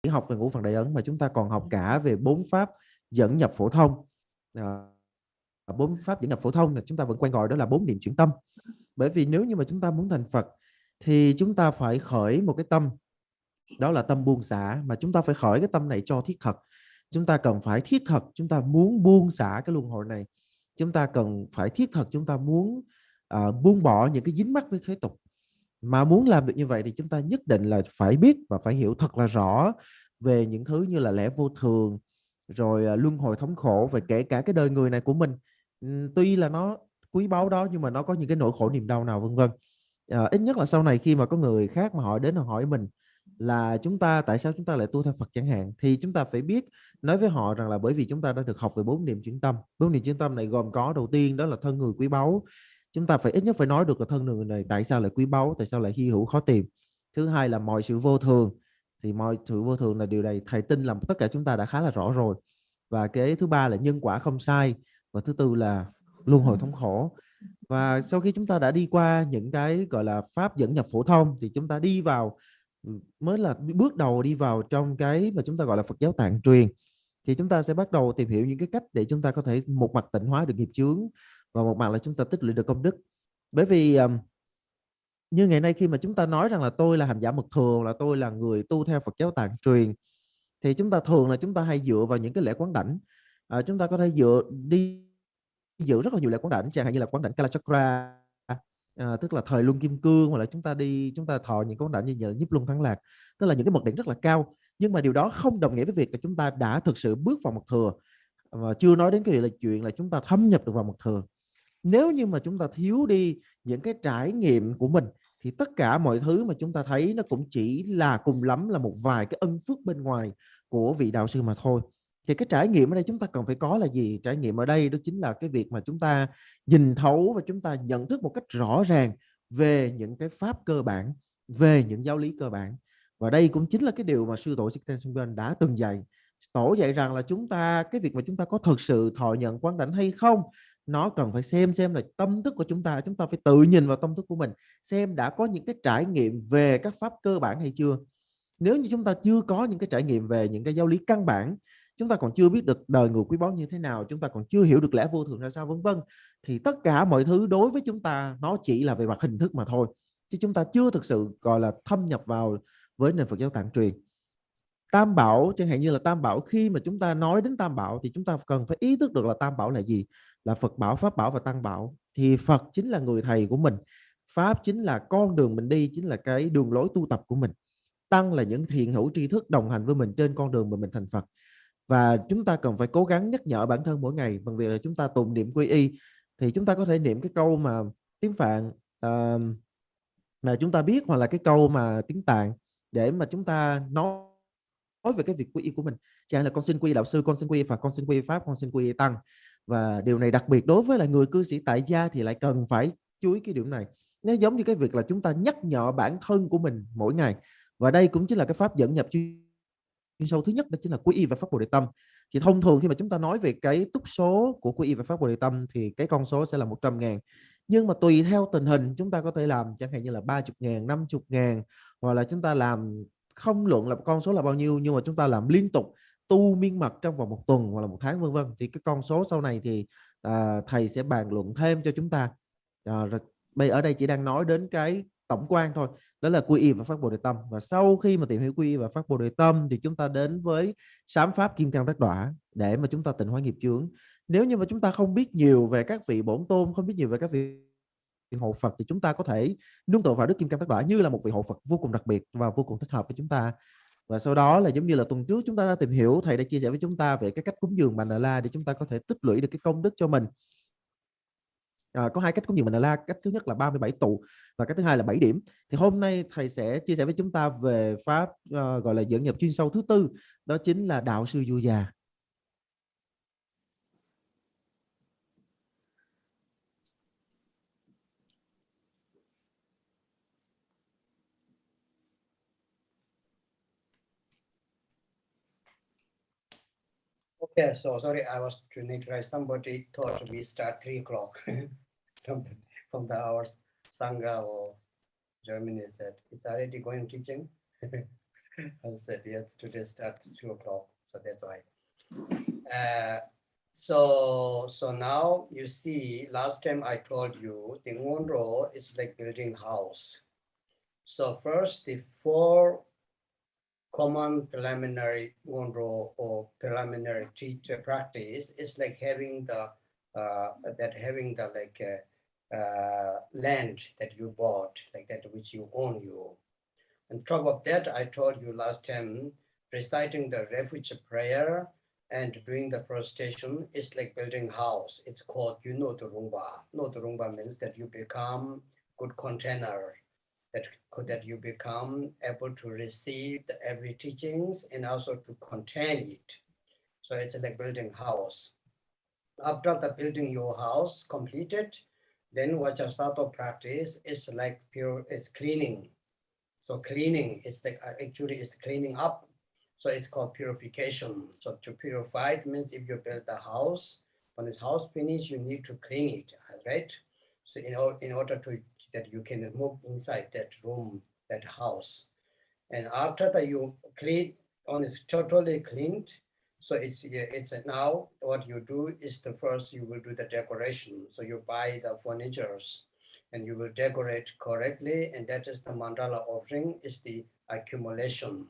học về ngũ phần đại ấn mà chúng ta còn học cả về 4 pháp dẫn nhập phổ thông. 4 pháp dẫn nhập phổ thông là chúng ta vẫn quen gọi đó là 4 niệm chuyển tâm. Bởi vì nếu như mà chúng ta muốn thành Phật thì chúng ta phải khởi một cái tâm, đó là tâm buông xả, mà chúng ta phải khởi cái tâm này cho thiết thật. Chúng ta cần phải thiết thật chúng ta muốn buông xả cái luân hồi này. Chúng ta cần phải thiết thật chúng ta muốn buông bỏ những cái dính mắc với thế tục. Mà muốn làm được như vậy thì chúng ta nhất định là phải biết và phải hiểu thật là rõ về những thứ như là lẽ vô thường, rồi luân hồi thống khổ, và kể cả cái đời người này của mình. Tuy là nó quý báu đó nhưng mà nó có những cái nỗi khổ niềm đau nào vân vân. Ít nhất là sau này khi mà có người khác mà họ đến hỏi mình là tại sao chúng ta lại tu theo Phật chẳng hạn, thì chúng ta phải biết nói với họ rằng là bởi vì chúng ta đã được học về 4 niệm chuyển tâm. 4 niệm chuyển tâm này gồm có đầu tiên đó là thân người quý báu. Chúng ta phải ít nhất phải nói được là thân người này tại sao lại quý báu, tại sao lại hy hữu khó tìm. Thứ hai là mọi sự vô thường, thì mọi sự vô thường là điều này thầy tin là tất cả chúng ta đã khá là rõ rồi. Và cái thứ ba là nhân quả không sai, và thứ tư là luân hồi thống khổ. Và sau khi chúng ta đã đi qua những cái gọi là pháp dẫn nhập phổ thông thì chúng ta đi vào, mới là bước đầu đi vào trong cái mà chúng ta gọi là Phật giáo tạng truyền. Thì chúng ta sẽ bắt đầu tìm hiểu những cái cách để chúng ta có thể một mặt tịnh hóa được nghiệp chướng, và một mặt là chúng ta tích lũy được công đức. Bởi vì như ngày nay khi mà chúng ta nói rằng là tôi là hành giả mật thường, là tôi là người tu theo Phật giáo tạng truyền, thì chúng ta thường là chúng ta hay dựa vào những cái lễ quán đảnh. Chúng ta có thể dự rất là nhiều lễ quán đảnh, chẳng hạn như là quán đảnh Kalachakra, tức là thời luân kim cương, hoặc là chúng ta thọ những quán đảnh như là nhiếp luân thắng lạc, tức là những cái mật đảnh rất là cao. Nhưng mà điều đó không đồng nghĩa với việc là chúng ta đã thực sự bước vào mật thừa, và chưa nói đến cái chuyện là chúng ta thâm nhập được vào mật thừa. Nếu như mà chúng ta thiếu đi những cái trải nghiệm của mình thì tất cả mọi thứ mà chúng ta thấy nó cũng chỉ là cùng lắm là một vài cái ân phước bên ngoài của vị đạo sư mà thôi. Thì cái trải nghiệm ở đây chúng ta cần phải có là gì? Trải nghiệm ở đây đó chính là cái việc mà chúng ta nhìn thấu và chúng ta nhận thức một cách rõ ràng về những cái pháp cơ bản, về những giáo lý cơ bản. Và đây cũng chính là cái điều mà sư tổ Thích Ca Sông Bên đã từng dạy. Tổ dạy rằng là cái việc mà chúng ta có thực sự thọ nhận quán đảnh hay không, nó cần phải xem là tâm thức của chúng ta phải tự nhìn vào tâm thức của mình, xem đã có những cái trải nghiệm về các pháp cơ bản hay chưa. Nếu như chúng ta chưa có những cái trải nghiệm về những cái giáo lý căn bản, chúng ta còn chưa biết được đời người quý báu như thế nào, chúng ta còn chưa hiểu được lẽ vô thường ra sao vân vân, thì tất cả mọi thứ đối với chúng ta nó chỉ là về mặt hình thức mà thôi, chứ chúng ta chưa thực sự gọi là thâm nhập vào với nền Phật giáo tạng truyền. Tam bảo, chẳng hạn như là tam bảo, khi mà chúng ta nói đến tam bảo thì chúng ta cần phải ý thức được là tam bảo là gì, là Phật bảo, Pháp bảo và Tăng bảo. Thì Phật chính là người thầy của mình, Pháp chính là con đường mình đi, chính là cái đường lối tu tập của mình, Tăng là những thiện hữu tri thức đồng hành với mình trên con đường mà mình thành Phật. Và chúng ta cần phải cố gắng nhắc nhở bản thân mỗi ngày bằng việc là chúng ta tụng niệm quy y. Thì chúng ta có thể niệm cái câu mà tiếng Phạn mà chúng ta biết, hoặc là cái câu mà tiếng Tạng, để mà chúng ta nói về cái việc quy y của mình. Chẳng là con xin quy y đạo sư, con xin quy y Phật, con xin quy y Pháp, con xin quy y Tăng. Và điều này đặc biệt đối với là người cư sĩ tại gia thì lại cần phải chú ý cái điểm này. Nó giống như cái việc là chúng ta nhắc nhở bản thân của mình mỗi ngày. Và đây cũng chính là cái pháp dẫn nhập chuyên sâu thứ nhất, đó chính là quy y và pháp Bồ Đề Tâm. Thì thông thường khi mà chúng ta nói về cái túc số của quy y và pháp Bồ Đề Tâm thì cái con số sẽ là 100.000. Nhưng mà tùy theo tình hình chúng ta có thể làm chẳng hạn như là 30.000, 50.000, hoặc là chúng ta làm không luận là con số là bao nhiêu, nhưng mà chúng ta làm liên tục tu miên mật trong vòng 1 tuần hoặc là 1 tháng vân vân, thì cái con số sau này thì thầy sẽ bàn luận thêm cho chúng ta. Bây ở đây chỉ đang nói đến cái tổng quan thôi, đó là quy y và pháp Bồ Đề Tâm. Và sau khi mà tìm hiểu quy y và pháp Bồ Đề Tâm thì chúng ta đến với sám pháp kim cang tác đọa để mà chúng ta tịnh hóa nghiệp chướng. Nếu như mà chúng ta không biết nhiều về các vị bổn tôn, không biết nhiều về các vị hộ Phật, thì chúng ta có thể nương tựa vào đức kim cang tác đọa như là một vị hộ Phật vô cùng đặc biệt và vô cùng thích hợp với chúng ta. Và sau đó là giống như là tuần trước chúng ta đã tìm hiểu, thầy đã chia sẻ với chúng ta về cái cách cúng dường Bà Nà La để chúng ta có thể tích lũy được cái công đức cho mình. Có 2 cách cúng dường Bà Nà La, cách thứ nhất là 37 tụ và cách thứ hai là 7 điểm. Thì hôm nay thầy sẽ chia sẻ với chúng ta về pháp gọi là dẫn nhập chuyên sâu thứ tư, đó chính là đạo sư Du Già. Okay, so sorry, I was trying to write. Somebody thought we start 3 o'clock. Somebody from the hours, Sangha or Germany said it's already going teaching. I said, yes, today start at 2 o'clock, so that's why. So now you see, last time I told you, the Ngonro is like building house. So first, the 4 common preliminary Ngonro or preliminary teacher practice is like having the land that you bought, like that which you own you. On top of that, I told you last time, reciting the refuge prayer and doing the prostration is like building house. It's called Nodurungba. Nodurungba means that you become good container, that you become able to receive every teachings and also to contain it. So it's like building house. After the building your house completed, then Vajrasattva practice is like pure, it's cleaning. So cleaning is like actually it's cleaning up. So it's called purification. So to purify it means if you build a house, when this house finished, you need to clean it, right? So in order to that you can move inside that room, that house. And after that you clean, when it's totally cleaned, so it's now what you do is the first you will do the decoration. So you buy the furnitures and you will decorate correctly, and that is the mandala offering, is the accumulation.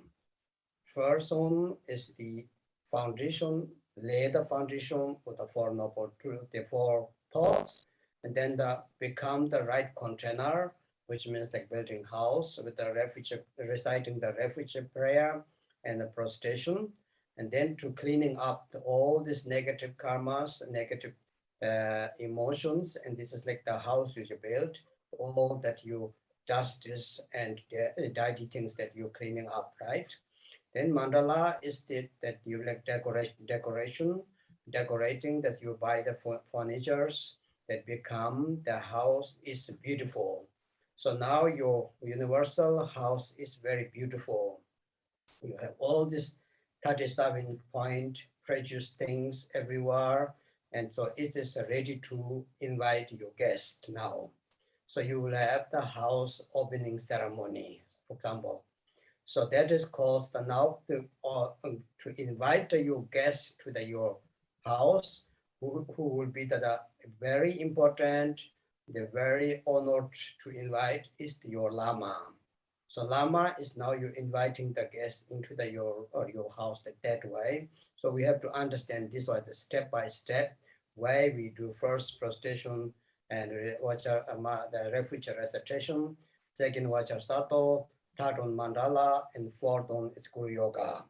First one is the foundation, lay the foundation with the 4 noble truth, the 4 thoughts, and then become the right container, which means like building house with the refuge, reciting the refuge prayer and the prostration, and then to cleaning up all these negative karmas, negative emotions, and this is like the house you build, all that you justice and dirty things that you're cleaning up, right? Then mandala is that you like decorating that you buy the furnitures that become the house is beautiful. So now your universal house is very beautiful. You have all these 37 point precious things everywhere. And so it is ready to invite your guest now. So you will have the house opening ceremony, for example. So that is called the now to invite your guests to your house, who will be the very important, the very honored to invite is your lama. So lama is now you're inviting the guests into your house that way. So we have to understand this or the step by step way we do first prostration and the refuge recitation, second Vajrasattva, third on mandala, and fourth on school yoga.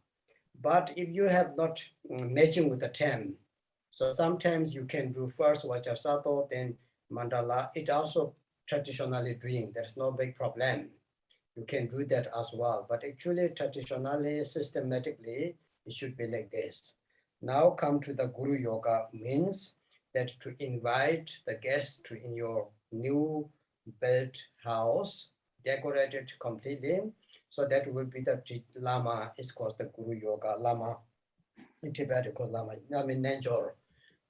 But if you have not matching with the time, so sometimes you can do first Vajrasattva, then mandala. It also traditionally doing. There's no big problem. You can do that as well. But actually, traditionally, systematically, it should be like this. Now come to the Guru Yoga means that to invite the guests to in your new built house, decorated completely. So that will be the Lama, is called the Guru Yoga. Lama, in Tibet, called Lama. I mean, Nanjor.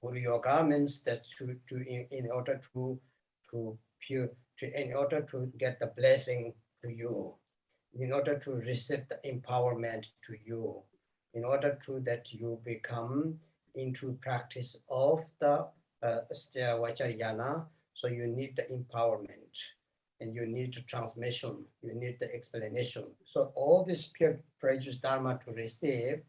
Guru Yoga means that in order to get the blessing to you, in order to receive the empowerment to you, in order to that you become into practice of the Vajrayana, so you need the empowerment and you need the transmission, you need the explanation. So all this pure precious dharma to receive,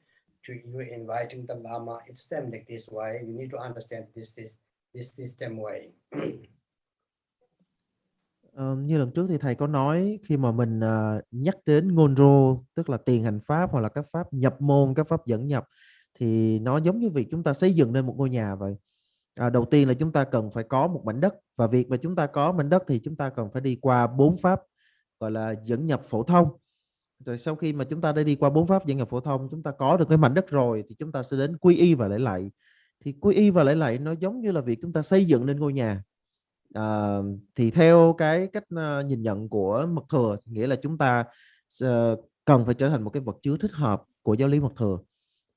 to you inviting the Lama, it's same like this way. You need to understand this system way. Như lần trước thì thầy có nói khi mà mình nhắc đến ngôn rô, tức là tiền hành pháp hoặc là các pháp nhập môn, các pháp dẫn nhập, thì nó giống như việc chúng ta xây dựng nên một ngôi nhà vậy. Đầu tiên là chúng ta cần phải có một mảnh đất, và việc mà chúng ta có mảnh đất thì chúng ta cần phải đi qua 4 pháp gọi là dẫn nhập phổ thông. Rồi sau khi mà chúng ta đã đi qua 4 pháp dẫn nhập phổ thông, chúng ta có được cái mảnh đất rồi thì chúng ta sẽ đến quy y và lễ lạy. Thì quy y và lễ lạy nó giống như là việc chúng ta xây dựng nên ngôi nhà. Thì theo cái cách nhìn nhận của mật thừa, nghĩa là chúng ta cần phải trở thành một cái vật chứa thích hợp của giáo lý mật thừa.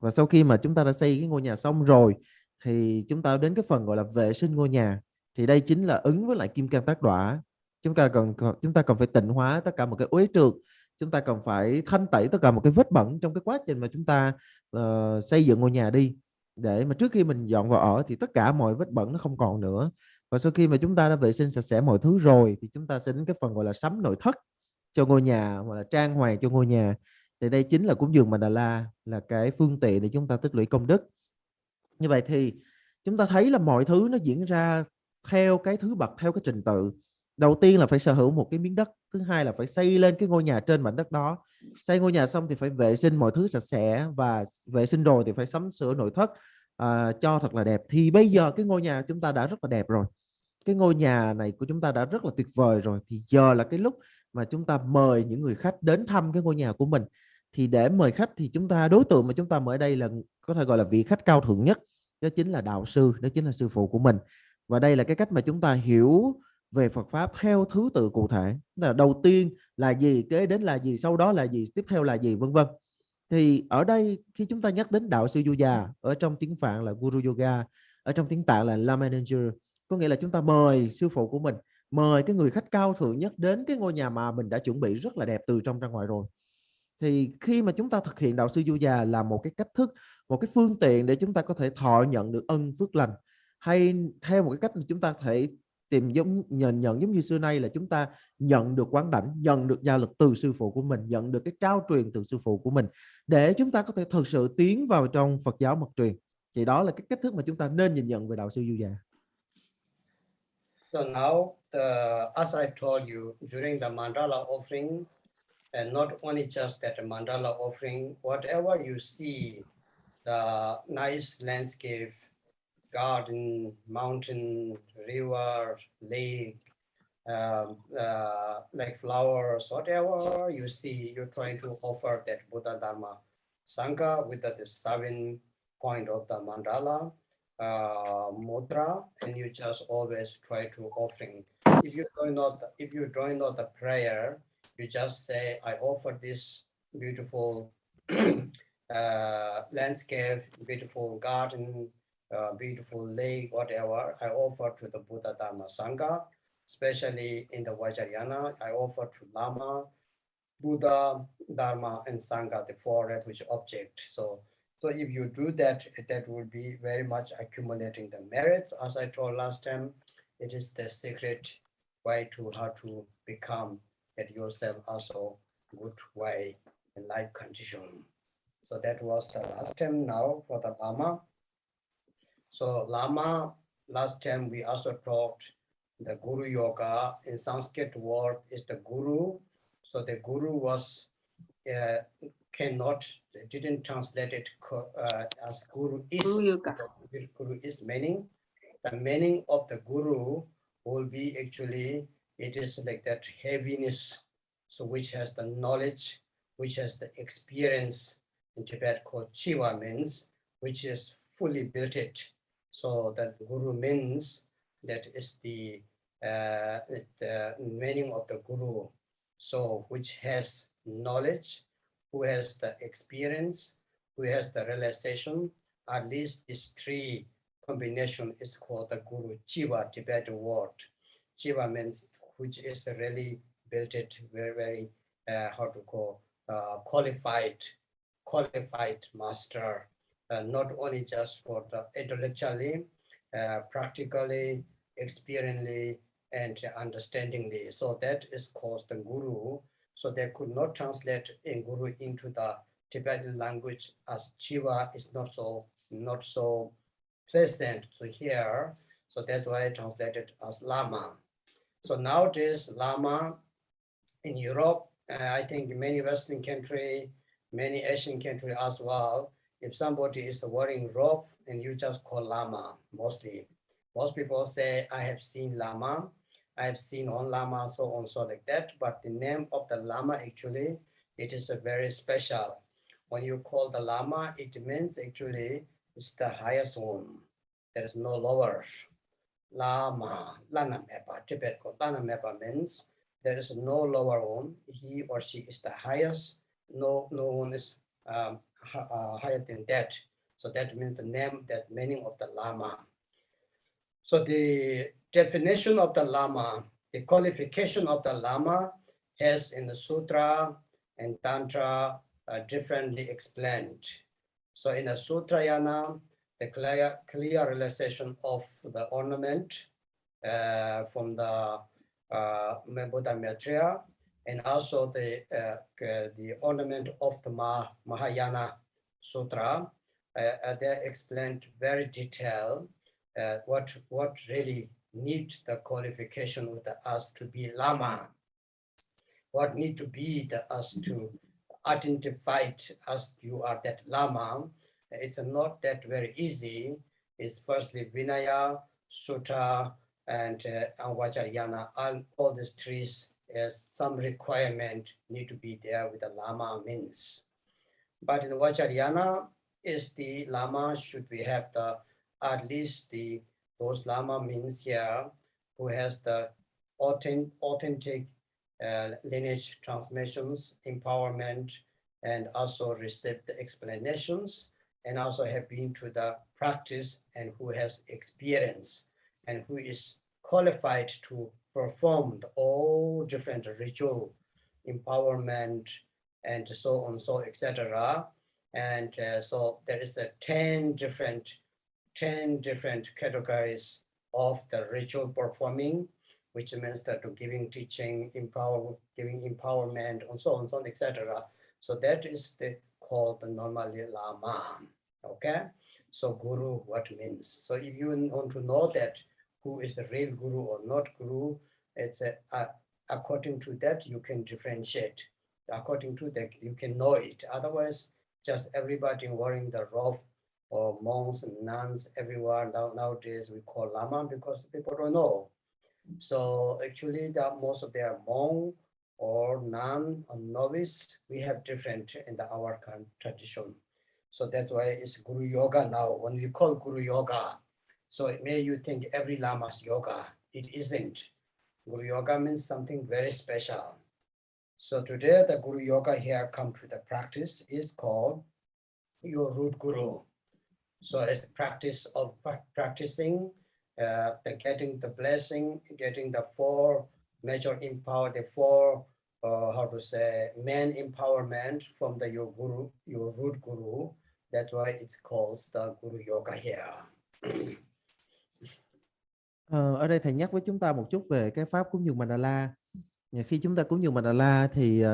Và sau khi mà chúng ta đã xây cái ngôi nhà xong rồi thì chúng ta đến cái phần gọi là vệ sinh ngôi nhà. Thì đây chính là ứng với lại kim cang tác đọa. Chúng ta cần phải tịnh hóa tất cả một cái uế trượt, chúng ta cần phải thanh tẩy tất cả một cái vết bẩn trong cái quá trình mà chúng ta xây dựng ngôi nhà đi, để mà trước khi mình dọn vào ở thì tất cả mọi vết bẩn nó không còn nữa. Và sau khi mà chúng ta đã vệ sinh sạch sẽ mọi thứ rồi thì chúng ta sẽ đến cái phần gọi là sắm nội thất cho ngôi nhà, hoặc là trang hoàng cho ngôi nhà. Thì đây chính là cúng dường Mandala, là cái phương tiện để chúng ta tích lũy công đức. Như vậy thì chúng ta thấy là mọi thứ nó diễn ra theo cái thứ bậc, theo cái trình tự. Đầu tiên là phải sở hữu một cái miếng đất, thứ hai là phải xây lên cái ngôi nhà trên mảnh đất đó. Xây ngôi nhà xong thì phải vệ sinh mọi thứ sạch sẽ, và vệ sinh rồi thì phải sắm sửa nội thất cho thật là đẹp. Thì bây giờ cái ngôi nhà chúng ta đã rất là đẹp rồi, cái ngôi nhà này của chúng ta đã rất là tuyệt vời rồi, thì giờ là cái lúc mà chúng ta mời những người khách đến thăm cái ngôi nhà của mình. Thì để mời khách thì đối tượng mà chúng ta mời đây là có thể gọi là vị khách cao thượng nhất, đó chính là đạo sư, đó chính là sư phụ của mình. Và đây là cái cách mà chúng ta hiểu về Phật pháp theo thứ tự cụ thể, là đầu tiên là gì, kế đến là gì, sau đó là gì, tiếp theo là gì, vân vân. Thì ở đây khi chúng ta nhắc đến đạo sư yoga, ở trong tiếng Phạn là Guru Yoga, ở trong tiếng Tạng là Lama Manager, có nghĩa là chúng ta mời sư phụ của mình, mời cái người khách cao thượng nhất đến cái ngôi nhà mà mình đã chuẩn bị rất là đẹp từ trong ra ngoài rồi. Thì khi mà chúng ta thực hiện đạo sư yoga là một cái cách thức, một cái phương tiện để chúng ta có thể thọ nhận được ân phước lành, hay theo một cái cách mà chúng ta có thể nhận giống như xưa nay là chúng ta nhận được quán đảnh, nhận được gia lực từ sư phụ của mình, nhận được cái trao truyền từ sư phụ của mình, để chúng ta có thể thực sự tiến vào trong Phật giáo mật truyền. Thì đó là cái cách thức mà chúng ta nên nhìn nhận về đạo sư yoga. So now, as I told you, during the mandala offering, and not only just that mandala offering, whatever you see, the nice landscape, garden, mountain, river, lake, like flowers, whatever you see, you're trying to offer that Buddha Dharma Sangha with the 7 point of the mandala mudra, and you just always try to offering. If you don't know the prayer, you just say, I offer this beautiful landscape, beautiful garden, beautiful lake, whatever, I offer to the Buddha Dharma Sangha, especially in the Vajrayana, I offer to Lama, Buddha, Dharma, and Sangha, the 4 refuge objects. So if you do that, that will be very much accumulating the merits. As I told last time, it is the secret way to how to become at yourself also good way in life condition. So that was the last time. Now for the Lama. So Lama, last time we also talked the Guru Yoga. In Sanskrit word is the Guru. So the Guru was didn't translate it as Guru is. Guru is meaning. The meaning of the Guru will be actually, it is like that heaviness, so which has the knowledge, which has the experience. In Tibet called Chiva means, which is fully built it. So that Guru means, that is the meaning of the Guru. So which has knowledge, who has the experience, who has the realization. At least these 3 combination is called the Guru. Chiva, Tibetan word. Chiva means which is really built it very, very qualified master, not only just for the intellectually, practically, experientially, and understandingly. So that is called the Guru. So they could not translate in Guru into the Tibetan language, as Chiva is not so pleasant to hear. So that's why I translated as Lama. So nowadays, Lama in Europe, I think many Western country, many Asian country as well, if somebody is wearing robe, and you just call Lama mostly. Most people say, I have seen Lama, I have seen on Lama, so on, so like that. But the name of the Lama, actually, it is a very special. When you call the Lama, it means actually it's the highest one. There is no lower. Lama, Lana Mepa, Tibet called Lana Mepa means there is no lower one. He or she is the highest. No one is higher than that. So that means the name, that meaning of the Lama. So the definition of the Lama, the qualification of the Lama has in the Sutra and Tantra differently explained. So in the Sutrayana, the clear realization of the ornament from the Buddha Maitreya, and also the ornament of the Mahayana Sutra. They explained very detailed what really needs the qualification with us to be Lama, what need to be us to identify as you are that Lama. It's not that very easy. It's firstly Vinaya, Sutta, and Vajrayana. All these three, some requirement need to be there with the Lama means. But in Vajrayana, is the Lama should we have the at least those Lama means here who has the authentic lineage transmissions, empowerment, and also receive the explanations, and also have been to the practice and who has experience and who is qualified to perform all different ritual empowerment and so on, so etc. And so there is 10 different categories of the ritual performing, which means that to giving teaching, giving empowerment, and so on, etc. So that is called the normally Lama. Okay, so Guru, what means? So if you want to know that who is a real Guru or not Guru, it's according to that you can differentiate. According to that you can know it. Otherwise, just everybody wearing the robe, or monks and nuns everywhere nowadays we call Lama because people don't know. So actually, most of their monk or nun or novice, we have different in our tradition. So that's why it's Guru Yoga now. When we call Guru Yoga, so it may you think every Lama's yoga. It isn't. Guru Yoga means something very special. So today the Guru Yoga here come to the practice is called your root Guru. So it's the practice of practicing, getting the blessing, getting the four major how to say, main empowerment from your Guru, your root Guru. That's why it's called the Guru Yoga here. Ở đây thầy nhắc với chúng ta một chút về cái pháp cúng dường Mandala. Khi chúng ta cúng dường Mandala thì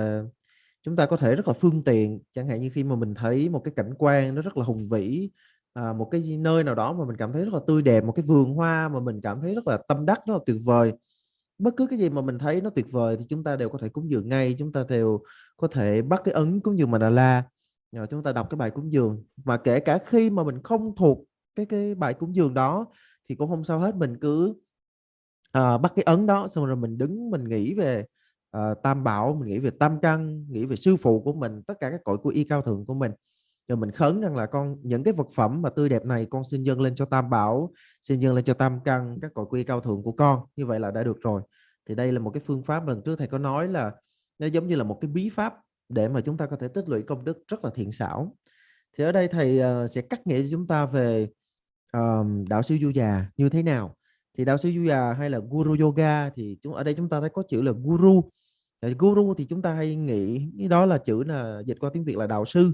chúng ta có thể rất là phương tiện, chẳng hạn như khi mà mình thấy một cái cảnh quan nó rất là hùng vĩ, một cái nơi nào đó mà mình cảm thấy rất là tươi đẹp, một cái vườn hoa mà mình cảm thấy rất là tâm đắc, rất là tuyệt vời. Bất cứ cái gì mà mình thấy nó tuyệt vời thì chúng ta đều có thể cúng dường ngay, chúng ta đều có thể bắt cái ấn cúng dường Mandala, rồi chúng ta đọc cái bài cúng dường. Mà kể cả khi mà mình không thuộc cái bài cúng dường đó thì cũng không sao hết, mình cứ bắt cái ấn đó, xong rồi mình đứng, mình nghĩ về Tam Bảo, mình nghĩ về Tam Căn, nghĩ về sư phụ của mình, tất cả các cội của y cao thượng của mình, rồi mình khấn rằng là những cái vật phẩm mà tươi đẹp này con xin dâng lên cho Tam Bảo, xin dâng lên cho Tam Căn, các cội của y cao thượng của con. Như vậy là đã được rồi. Thì đây là một cái phương pháp lần trước thầy có nói là nó giống như là một cái bí pháp để mà chúng ta có thể tích lũy công đức rất là thiện xảo. Thì ở đây thầy sẽ cắt nghĩa cho chúng ta về đạo sư du già như thế nào. Thì đạo sư du già hay là Guru Yoga thì ở đây chúng ta thấy có chữ là Guru. Guru thì chúng ta hay nghĩ đó là chữ là dịch qua tiếng Việt là đạo sư.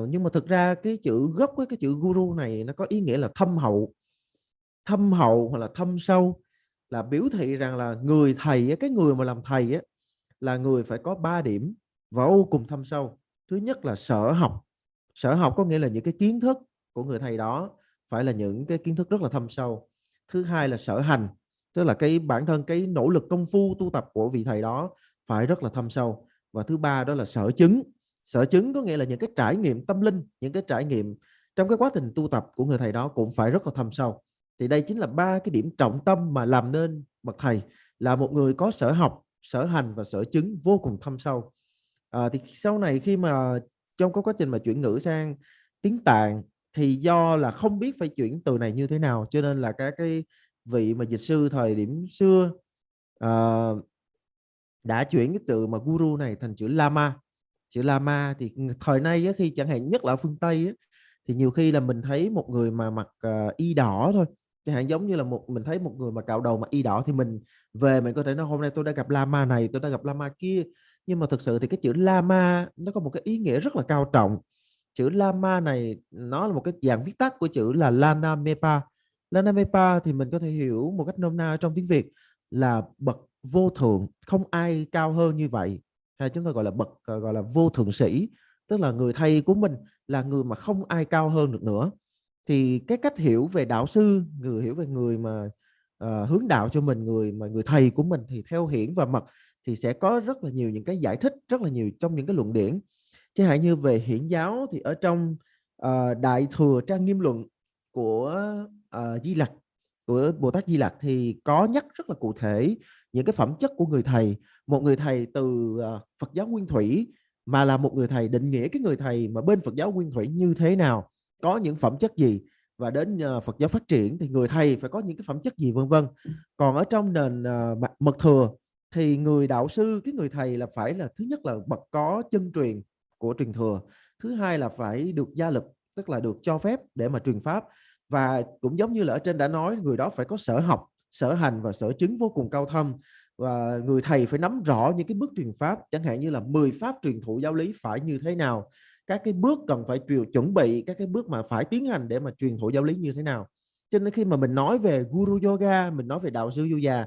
Nhưng mà thực ra cái chữ gốc với cái chữ Guru này nó có ý nghĩa là thâm hậu hoặc là thâm sâu, là biểu thị rằng là người thầy, cái người mà làm thầy là người phải có 3 điểm vô cùng thâm sâu. Thứ nhất là sở học có nghĩa là những cái kiến thức của người thầy đó phải là những cái kiến thức rất là thâm sâu. Thứ hai là sở hành, tức là cái bản thân cái nỗ lực công phu tu tập của vị thầy đó phải rất là thâm sâu. Và thứ ba đó là sở chứng có nghĩa là những cái trải nghiệm tâm linh, những cái trải nghiệm trong cái quá trình tu tập của người thầy đó cũng phải rất là thâm sâu. Thì đây chính là 3 cái điểm trọng tâm mà làm nên bậc thầy, là một người có sở học, sở hành và sở chứng vô cùng thâm sâu. Thì sau này khi mà trong cái quá trình mà chuyển ngữ sang tiếng Tạng thì do là không biết phải chuyển từ này như thế nào, cho nên là các cái vị mà dịch sư thời điểm xưa đã chuyển cái từ mà Guru này thành chữ Lama. Chữ Lama thì thời nay khi chẳng hạn nhất là ở phương Tây thì nhiều khi là mình thấy một người mà mặc y đỏ thôi, chẳng hạn giống như là mình thấy một người mà cạo đầu mặc y đỏ thì mình về mình có thể nói hôm nay tôi đã gặp Lama này, tôi đã gặp Lama kia. Nhưng mà thực sự thì cái chữ Lama nó có một cái ý nghĩa rất là cao trọng. Chữ Lama này nó là một cái dạng viết tắt của chữ là Lana Mepa. Lana Mepa thì mình có thể hiểu một cách nôm na trong tiếng Việt là bậc vô thượng, không ai cao hơn như vậy. Hay chúng ta gọi là bậc gọi là vô thượng sĩ, tức là người thầy của mình là người mà không ai cao hơn được nữa. Thì cái cách hiểu về đạo sư, người hiểu về người mà hướng đạo cho mình, người thầy của mình thì theo Hiển và Mật thì sẽ có rất là nhiều những cái giải thích, rất là nhiều trong những cái luận điển. Chẳng hạn như về Hiển giáo thì ở trong Đại Thừa Trang Nghiêm Luận của Di Lặc, của Bồ Tát Di Lặc thì có nhắc rất là cụ thể những cái phẩm chất của người thầy. Một người thầy từ Phật giáo Nguyên Thủy mà là một người thầy, định nghĩa cái người thầy mà bên Phật giáo Nguyên Thủy như thế nào, có những phẩm chất gì, và đến Phật giáo phát triển thì người thầy phải có những cái phẩm chất gì, vân vân. Còn ở trong nền Mật Thừa thì người đạo sư, cái người thầy là phải là thứ nhất là bậc có chân truyền của truyền thừa, thứ hai là phải được gia lực, tức là được cho phép để mà truyền pháp, và cũng giống như là ở trên đã nói, người đó phải có sở học, sở hành và sở chứng vô cùng cao thâm, và người thầy phải nắm rõ những cái bước truyền pháp, chẳng hạn như là 10 pháp truyền thụ giáo lý phải như thế nào, các cái bước cần phải chuẩn bị, các cái bước mà phải tiến hành để mà truyền thụ giáo lý như thế nào. Cho nên khi mà mình nói về Guru Yoga, mình nói về đạo sư yoga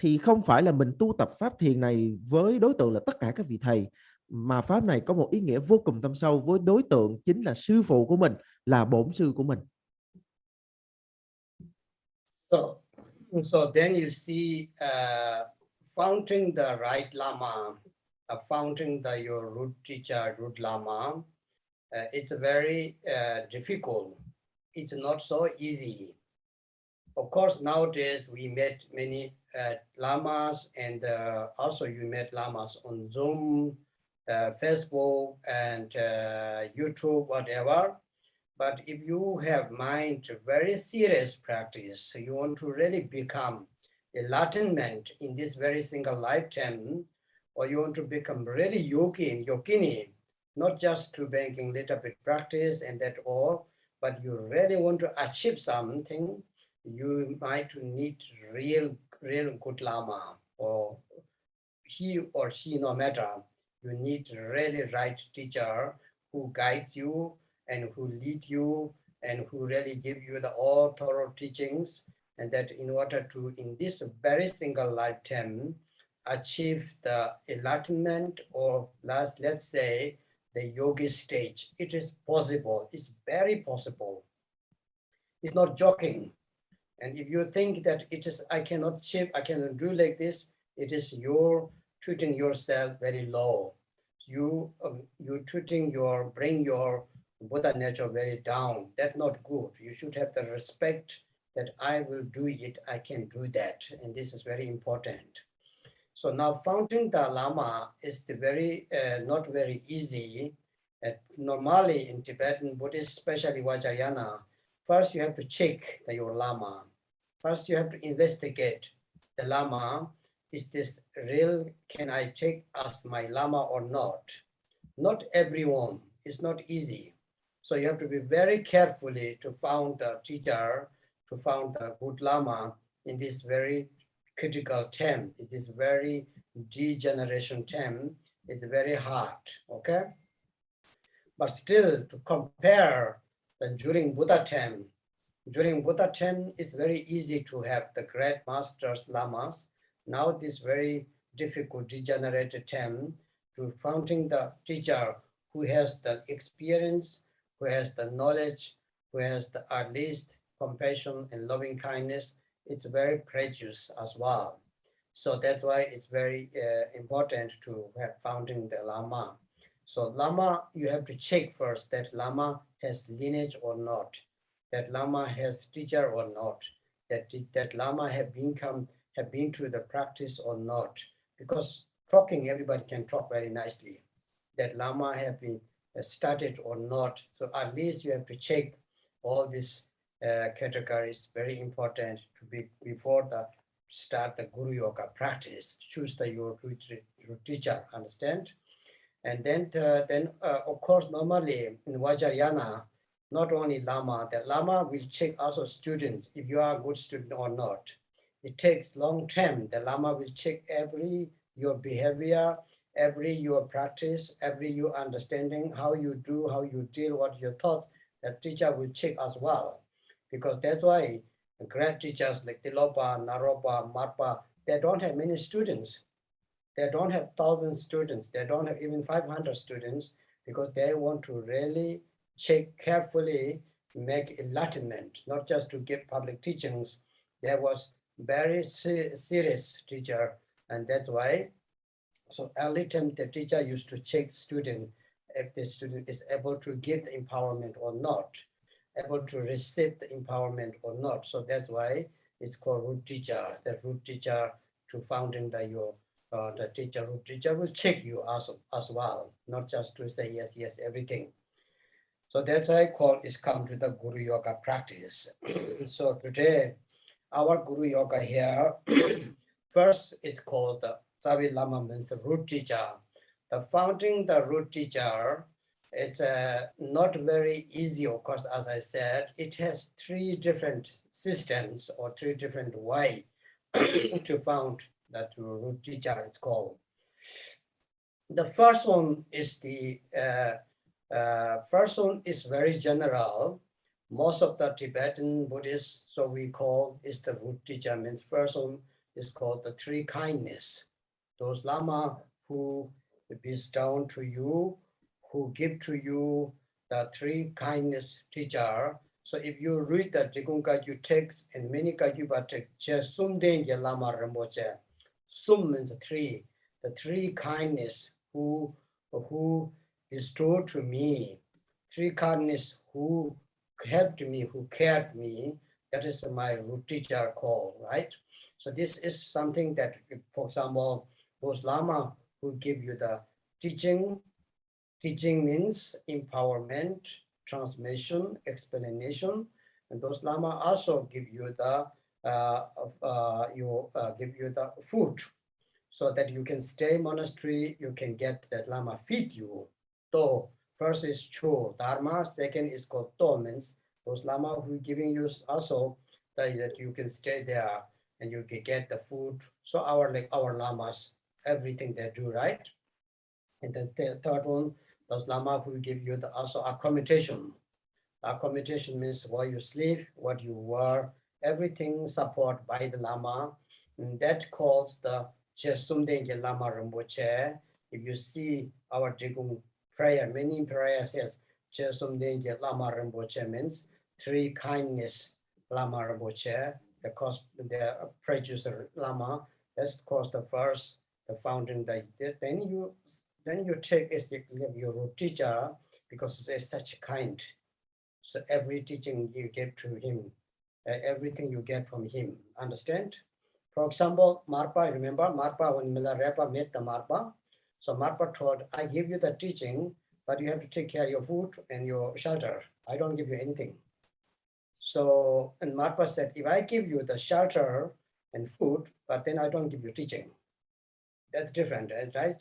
thì không phải là mình tu tập pháp thiền này với đối tượng là tất cả các vị thầy, mà pháp này có một ý nghĩa vô cùng thâm sâu với đối tượng chính là sư phụ của mình, là bổn sư của mình. So then you see founding the right Lama, founding your root teacher, root Lama, it's very difficult. It's not so easy. Of course, nowadays we met many lamas, and also you met lamas on Zoom, Facebook, and YouTube, whatever. But if you have mind to very serious practice, you want to really become enlightenment in this very single lifetime, or you want to become really yogi and yogini, not just to making little bit practice and that all, but you really want to achieve something, you might need real good lama, or he or she, no matter. You need really right teacher who guides you and who lead you and who really give you the all thorough teachings, and that in order to, in this very single lifetime, achieve the enlightenment, or let's say the yogi stage. It is possible. It's very possible. It's not joking. And if you think that it is, I cannot achieve, I cannot do like this, it is your treating yourself very low. You treating bring your Buddha nature very down. That's not good. You should have the respect that I will do it, I can do that. And this is very important. So now founding the Lama is the very not very easy. Normally in Tibetan Buddhist, especially Vajrayana, first you have to check your Lama. First you have to investigate the Lama. Is this real? Can I take as my Lama or not? Not everyone. It's not easy. So you have to be very carefully to found a teacher, to found a good Lama in this very critical time. It is very degeneration time. It's very hard, okay? But still, to compare during Buddha time, it's very easy to have the great masters, lamas. Now this very difficult degenerated time, to founding the teacher who has the experience, who has the knowledge, who has the at least compassion and loving kindness, it's very precious as well. So that's why it's very important to have founding the Lama. So Lama, you have to check first that Lama has lineage or not, that Lama has teacher or not, that Lama have been to the practice or not. Because talking, everybody can talk very nicely. That Lama have been started or not. So at least you have to check all these categories, very important to be before the start the Guru Yoga practice. Choose your teacher, understand? And then of course, normally in Vajrayana, not only Lama, the Lama will check also students, if you are a good student or not. It takes long time. The Lama will check your behavior, every your practice, every your understanding, how you do, how you deal, what your thoughts, that teacher will check as well. Because that's why great teachers like Tilopa, Naropa, Marpa, they don't have many students. They don't have 1,000 students. They don't have even 500 students because they want to really check carefully, make enlightenment, not just to give public teachings. There was very serious teacher, and that's why. So early time, the teacher used to check student if the student is able to give the empowerment or not, able to receive the empowerment or not. So that's why it's called root teacher. The root teacher to founding the teacher, root teacher will check you as well, not just to say yes, yes, everything. So that's why I call is come to the Guru Yoga practice. So today, our Guru Yoga here, first it's called the Savi Lama, means the root teacher. The founding the root teacher, it's not very easy, of course, as I said. It has 3 different systems or 3 different ways to found that root teacher, it's called. The first one is first one is very general. Most of the Tibetan Buddhists, so we call is the root teacher, means first one is called the 3 kindness. Those Lama who bestow to you, who give to you the 3 kindness teacher. So if you read the Drupon Kagyu text and many Kagyupa text, just Sum Denge Lama Rinpoche. Sum means 3, the 3 kindness who bestowed to me, 3 kindness who helped me, who cared me. That is my root teacher call, right? So this is something that, for example, those Lama who give you the teaching means empowerment, transmission, explanation, and those Lama also give you the give you the food, so that you can stay monastery, you can get that Lama feed you. So first is Cho, Dharma, second is called To, means those Lama who giving you also that you can stay there and you can get the food. So our Lamas, everything they do, right? And the third one, those Lama who give you the also accommodation. Accommodation means where you sleep, what you wear, everything support by the Lama. And that calls the Chesumdenge Lama Rinpoche. If you see our Drupon prayer, many prayers says Chesumdenge Lama Rinpoche means 3 kindness Lama Rinpoche. The producer Lama, that's caused the first, the founding. Then you take as your root teacher, because it's such kind. So every teaching you get to him, everything you get from him, understand? For example, Marpa, remember Marpa, when Milarepa met the Marpa? So Marpa told, I give you the teaching, but you have to take care of your food and your shelter. I don't give you anything. So, and Marpa said, if I give you the shelter and food, but then I don't give you teaching, that's different, right?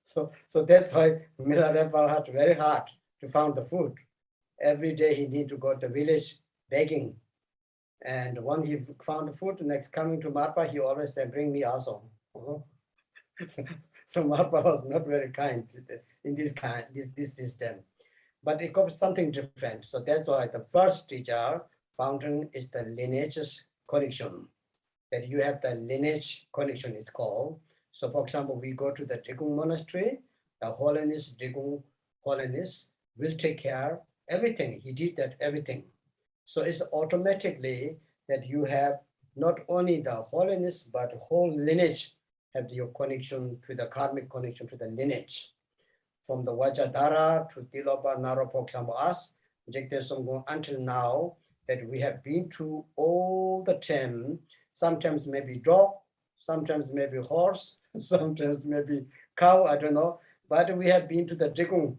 So that's why Milarepa had very hard to find the food. Every day he need to go to the village begging. And when he found the food, next coming to Marpa, he always said, bring me also. So Marpa was not very kind in this system. But it got something different. So that's why the first teacher fountain is the lineage's connection. That you have the lineage connection, it's called. So for example, we go to the Drupon monastery, the holiness, Drupon holiness will take care everything. He did that everything. So it's automatically that you have not only the holiness, but whole lineage have your connection to the karmic connection to the lineage. From the Vajradhara to Tilopa, Naro, for example, us, until now, that we have been to all the 10, sometimes maybe dog, sometimes maybe horse, sometimes maybe cow, I don't know, but we have been to the Drupon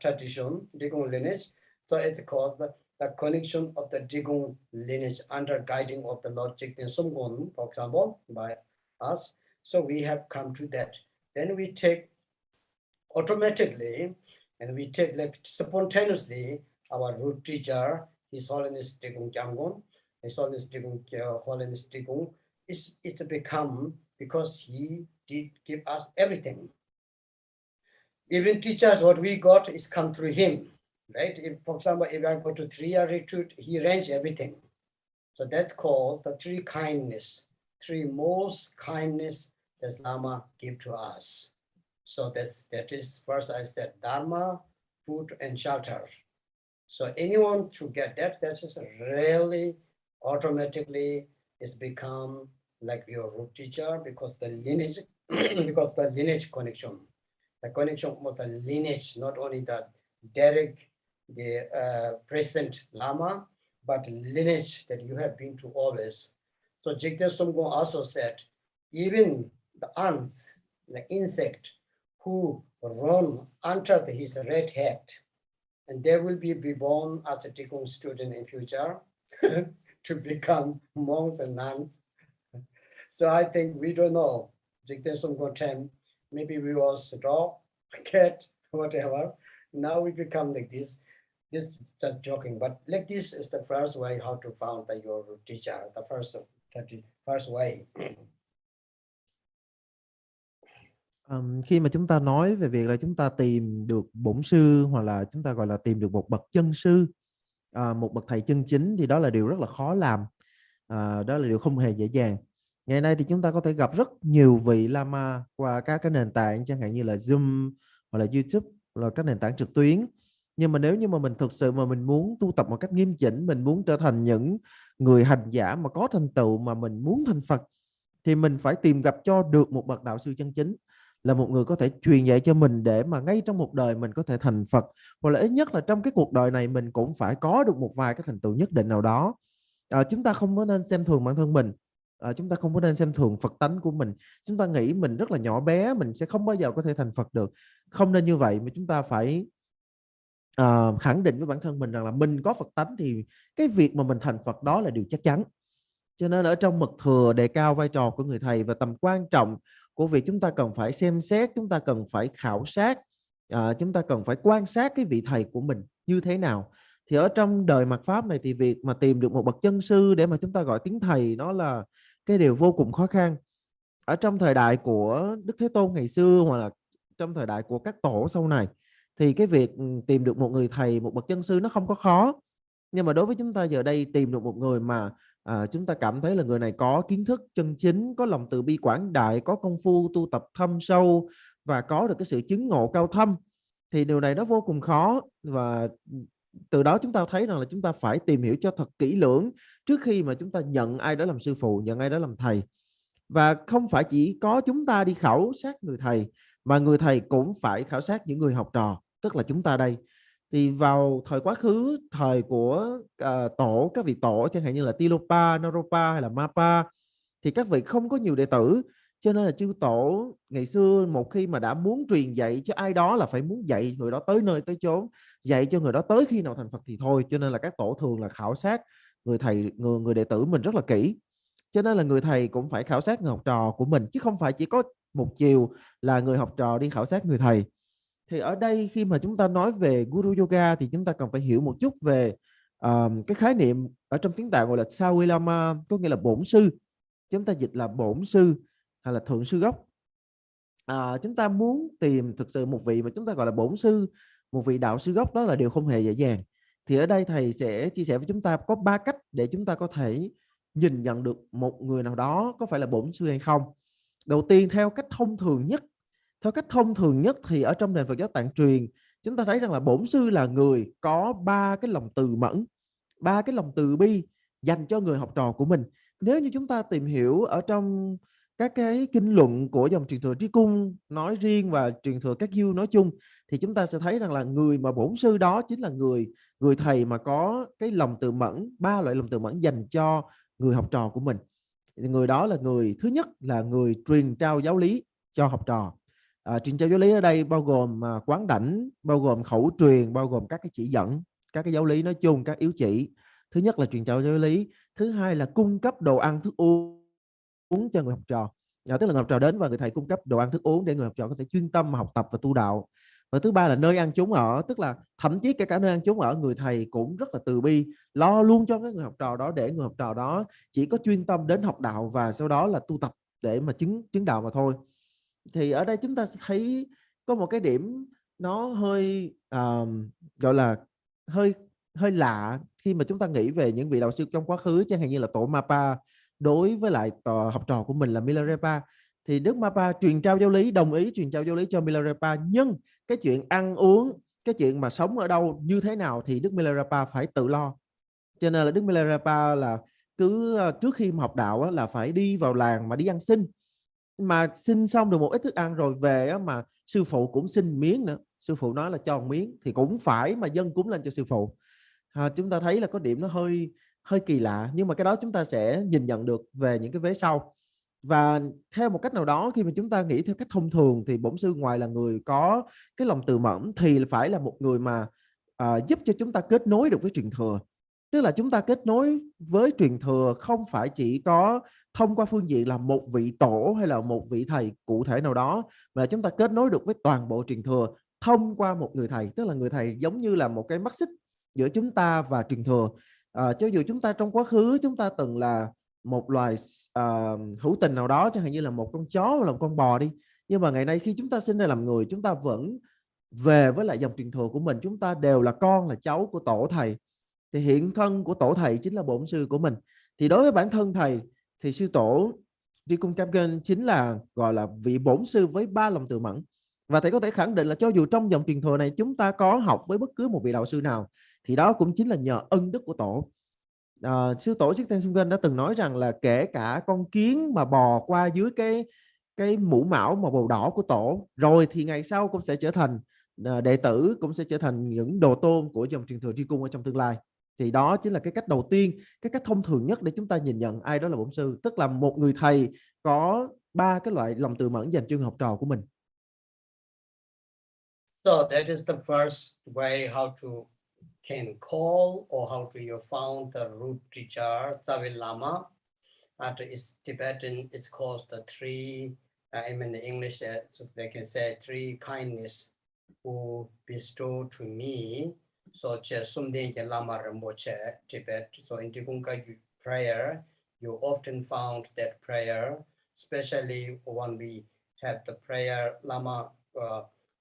tradition, Drupon lineage. So it's called the connection of the Drupon lineage under guiding of the Lord Jigten Sumgon, for example, by us. So we have come to that. Then we take automatically, and we take like spontaneously our root teacher, His Holiness Drupon Kyanggon, His Holiness Drupon, it's become because he did give us everything. even teachers, what we got is come through him, right? If, for example, if I go to 3-year retreat, he arranged everything. So that's called the 3 kindness, 3 most kindness that Lama give to us. So that is first I said Dharma, food, and shelter. So anyone to get that is really automatically is become like your root teacher, because the lineage, because the lineage connection, the connection with the lineage, not only the direct, the present Lama, but lineage that you have been to always. So Jigdev Sumgong also said, even the ants, the insect who run under his red hat, and they will be born as a Tikung student in future to become monks and nuns. So I think we don't know. Jigdev Sumgong time, maybe we was a dog, a cat, whatever. Now we become like this. This is just joking, but like this is the first way how to found your teacher, the first way. Khi mà chúng ta nói về việc là chúng ta tìm được bổn sư, hoặc là chúng ta gọi là tìm được một bậc chân sư, một bậc thầy chân chính, thì đó là điều rất là khó làm, đó là điều không hề dễ dàng. Ngày nay thì chúng ta có thể gặp rất nhiều vị Lama qua các cái nền tảng chẳng hạn như là Zoom hoặc là YouTube, là các nền tảng trực tuyến. Nhưng mà nếu như mà mình thực sự mà mình muốn tu tập một cách nghiêm chỉnh, mình muốn trở thành những người hành giả mà có thành tựu, mà mình muốn thành Phật, thì mình phải tìm gặp cho được một bậc đạo sư chân chính, là một người có thể truyền dạy cho mình để mà ngay trong một đời mình có thể thành Phật, hoặc là ít nhất là trong cái cuộc đời này mình cũng phải có được một vài cái thành tựu nhất định nào đó. Chúng ta không có nên xem thường bản thân mình, chúng ta không có nên xem thường Phật tánh của mình. Chúng ta nghĩ mình rất là nhỏ bé, mình sẽ không bao giờ có thể thành Phật được. Không nên như vậy, mà chúng ta phải khẳng định với bản thân mình rằng là mình có Phật tánh, thì cái việc mà mình thành Phật đó là điều chắc chắn. Cho nên ở trong mật thừa đề cao vai trò của người thầy và tầm quan trọng của việc chúng ta cần phải xem xét, chúng ta cần phải khảo sát, chúng ta cần phải quan sát cái vị thầy của mình như thế nào. Thì ở trong đời mạt Pháp này thì việc mà tìm được một bậc chân sư để mà chúng ta gọi tiếng thầy, nó là cái điều vô cùng khó khăn. Ở trong thời đại của Đức Thế Tôn ngày xưa, hoặc là trong thời đại của các tổ sau này, thì cái việc tìm được một người thầy, một bậc chân sư nó không có khó. Nhưng mà đối với chúng ta giờ đây, tìm được một người mà chúng ta cảm thấy là người này có kiến thức chân chính, có lòng từ bi quảng đại, có công phu tu tập thâm sâu và có được cái sự chứng ngộ cao thâm, thì điều này nó vô cùng khó. Và từ đó chúng ta thấy rằng là chúng ta phải tìm hiểu cho thật kỹ lưỡng trước khi mà chúng ta nhận ai đó làm sư phụ, nhận ai đó làm thầy. Và không phải chỉ có chúng ta đi khảo sát người thầy, mà người thầy cũng phải khảo sát những người học trò, tức là chúng ta đây. Thì vào thời quá khứ, thời của tổ, các vị tổ chẳng hạn như là Tilopa, Naropa hay là Mapa, thì các vị không có nhiều đệ tử, cho nên là chư tổ ngày xưa một khi mà đã muốn truyền dạy cho ai đó là phải muốn dạy người đó tới nơi tới chốn, dạy cho người đó tới khi nào thành Phật thì thôi. Cho nên là các tổ thường là khảo sát người thầy, người đệ tử mình rất là kỹ. Cho nên là người thầy cũng phải khảo sát người học trò của mình, chứ không phải chỉ có một chiều là người học trò đi khảo sát người thầy. Thì ở đây khi mà chúng ta nói về Guru Yoga thì chúng ta cần phải hiểu một chút về cái khái niệm ở trong tiếng Tạng gọi là Sawilama, có nghĩa là bổn sư. Chúng ta dịch là bổn sư hay là thượng sư gốc. Chúng ta muốn tìm thực sự một vị mà chúng ta gọi là bổn sư, một vị đạo sư gốc, đó là điều không hề dễ dàng. Thì ở đây thầy sẽ chia sẻ với chúng ta có 3 cách để chúng ta có thể nhìn nhận được một người nào đó có phải là bổn sư hay không. Đầu tiên, theo cách thông thường nhất thì ở trong nền Phật giáo Tạng truyền, chúng ta thấy rằng là bổn sư là người có 3 cái lòng từ mẫn, 3 cái lòng từ bi dành cho người học trò của mình. Nếu như chúng ta tìm hiểu ở trong các cái kinh luận của dòng truyền thừa Trí Cung nói riêng và truyền thừa các du nói chung, thì chúng ta sẽ thấy rằng là người mà bổn sư đó chính là người thầy mà có cái lòng từ mẫn, 3 loại lòng từ mẫn dành cho người học trò của mình. Người đó là người thứ nhất là người truyền trao giáo lý cho học trò. Truyền trao giáo lý ở đây bao gồm quán đảnh, bao gồm khẩu truyền, bao gồm các cái chỉ dẫn, các cái giáo lý nói chung, các yếu chỉ. Thứ nhất là truyền trao giáo lý, thứ hai là cung cấp đồ ăn thức uống cho người học trò. Tức là người học trò đến và người thầy cung cấp đồ ăn thức uống để người học trò có thể chuyên tâm mà học tập và tu đạo. Và thứ ba là nơi ăn chốn ở, tức là thậm chí kể cả nơi ăn chốn ở, người thầy cũng rất là từ bi, lo luôn cho cái người học trò đó, để người học trò đó chỉ có chuyên tâm đến học đạo và sau đó là tu tập để mà chứng đạo mà thôi. Thì ở đây chúng ta sẽ thấy có một cái điểm nó hơi gọi là hơi hơi lạ khi mà chúng ta nghĩ về những vị đạo sư trong quá khứ, chẳng hạn như là tổ Mapa đối với lại học trò của mình là Milarepa. Thì Đức Mapa truyền trao giáo lý, đồng ý truyền trao giáo lý cho Milarepa, nhưng cái chuyện ăn uống, cái chuyện mà sống ở đâu như thế nào thì Đức Milarepa phải tự lo. Cho nên là Đức Milarepa là cứ trước khi mà học đạo là phải đi vào làng mà đi ăn xin, mà xin xong được một ít thức ăn rồi về mà sư phụ cũng xin miếng nữa, sư phụ nói là cho một miếng thì cũng phải mà dâng cúng lên cho sư phụ. Chúng ta thấy là có điểm nó hơi hơi kỳ lạ, nhưng mà cái đó chúng ta sẽ nhìn nhận được về những cái vế sau. Và theo một cách nào đó, khi mà chúng ta nghĩ theo cách thông thường thì bổn sư ngoài là người có cái lòng từ mẫn thì phải là một người mà giúp cho chúng ta kết nối được với truyền thừa. Tức là chúng ta kết nối với truyền thừa không phải chỉ có thông qua phương diện là một vị tổ hay là một vị thầy cụ thể nào đó, mà chúng ta kết nối được với toàn bộ truyền thừa thông qua một người thầy. Tức là người thầy giống như là một cái mắt xích giữa chúng ta và truyền thừa. Cho dù chúng ta trong quá khứ chúng ta từng là một loài hữu tình nào đó, chẳng hạn như là một con chó hoặc là một con bò đi, nhưng mà ngày nay khi chúng ta sinh ra làm người, chúng ta vẫn về với lại dòng truyền thừa của mình. Chúng ta đều là con, là cháu của tổ thầy, thì hiện thân của tổ thầy chính là bổn sư của mình. Thì đối với bản thân thầy thì sư tổ Tri Cung Cam Kênh chính là gọi là vị bổn sư với 3 lòng từ mẫn. Và thầy có thể khẳng định là cho dù trong dòng truyền thừa này chúng ta có học với bất cứ một vị đạo sư nào thì đó cũng chính là nhờ ân đức của tổ. Sư tổ Thích Thanh Xuân Kênh đã từng nói rằng là kể cả con kiến mà bò qua dưới cái mũ mão màu bầu đỏ của tổ rồi thì ngày sau cũng sẽ trở thành đệ tử, cũng sẽ trở thành những đồ tôn của dòng truyền thừa Tri Cung ở trong tương lai. Thì đó chính là cái cách đầu tiên, cái cách thông thường nhất để chúng ta nhìn nhận ai đó là bổn sư, tức là một người thầy có 3 cái loại lòng từ mẫn dành cho người học trò của mình. So that is the first way how to can call or how to you found the root teacher Savil Lama. After it's Tibetan, it's called the three. I mean in English, so they can say three kindness who bestow to me. So Sumdin Lama Rinpoche, Tibet. So in Tikunka prayer, you often found that prayer, especially when we have the prayer Lama.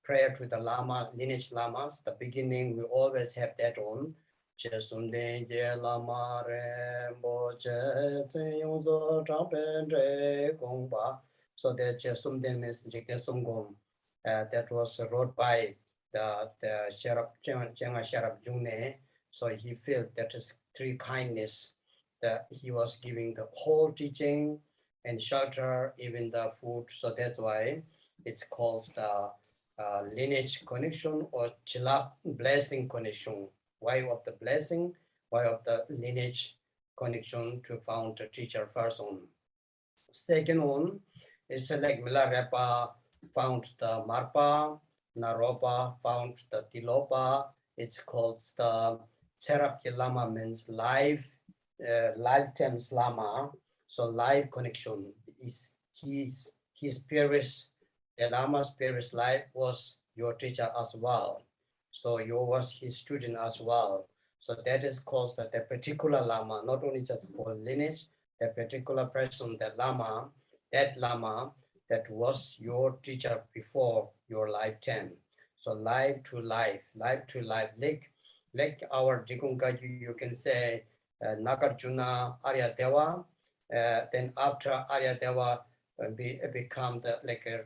Prayer to the Lama, lineage Lamas, the beginning, we always have that on. Chesumden je Lama Rinpoche, Tseyongzo Champen Dre Gongpa. So that Chesumden means Jikten Sumgong. That was wrote by the Sherab, Chenga Sherab Jungne. So he felt that is three kindness, that he was giving the whole teaching and shelter, even the food. So that's why it's called the lineage connection or chilak blessing connection. Why of the blessing? Why of the lineage connection to found the teacher first one. Second one is like Milarepa found the Marpa, Naropa found the Tilopa. It's called the Cherapki Lama, means life, lifetime's Lama. So life connection is his previous, the Lama's previous life was your teacher as well. So you was his student as well. So that is called the particular Lama, not only just for lineage, the particular person, the Lama, that Lama that was your teacher before your lifetime. So life to life, like our Jikunga, you can say Nagarjuna Arya Deva, then after Arya Deva become the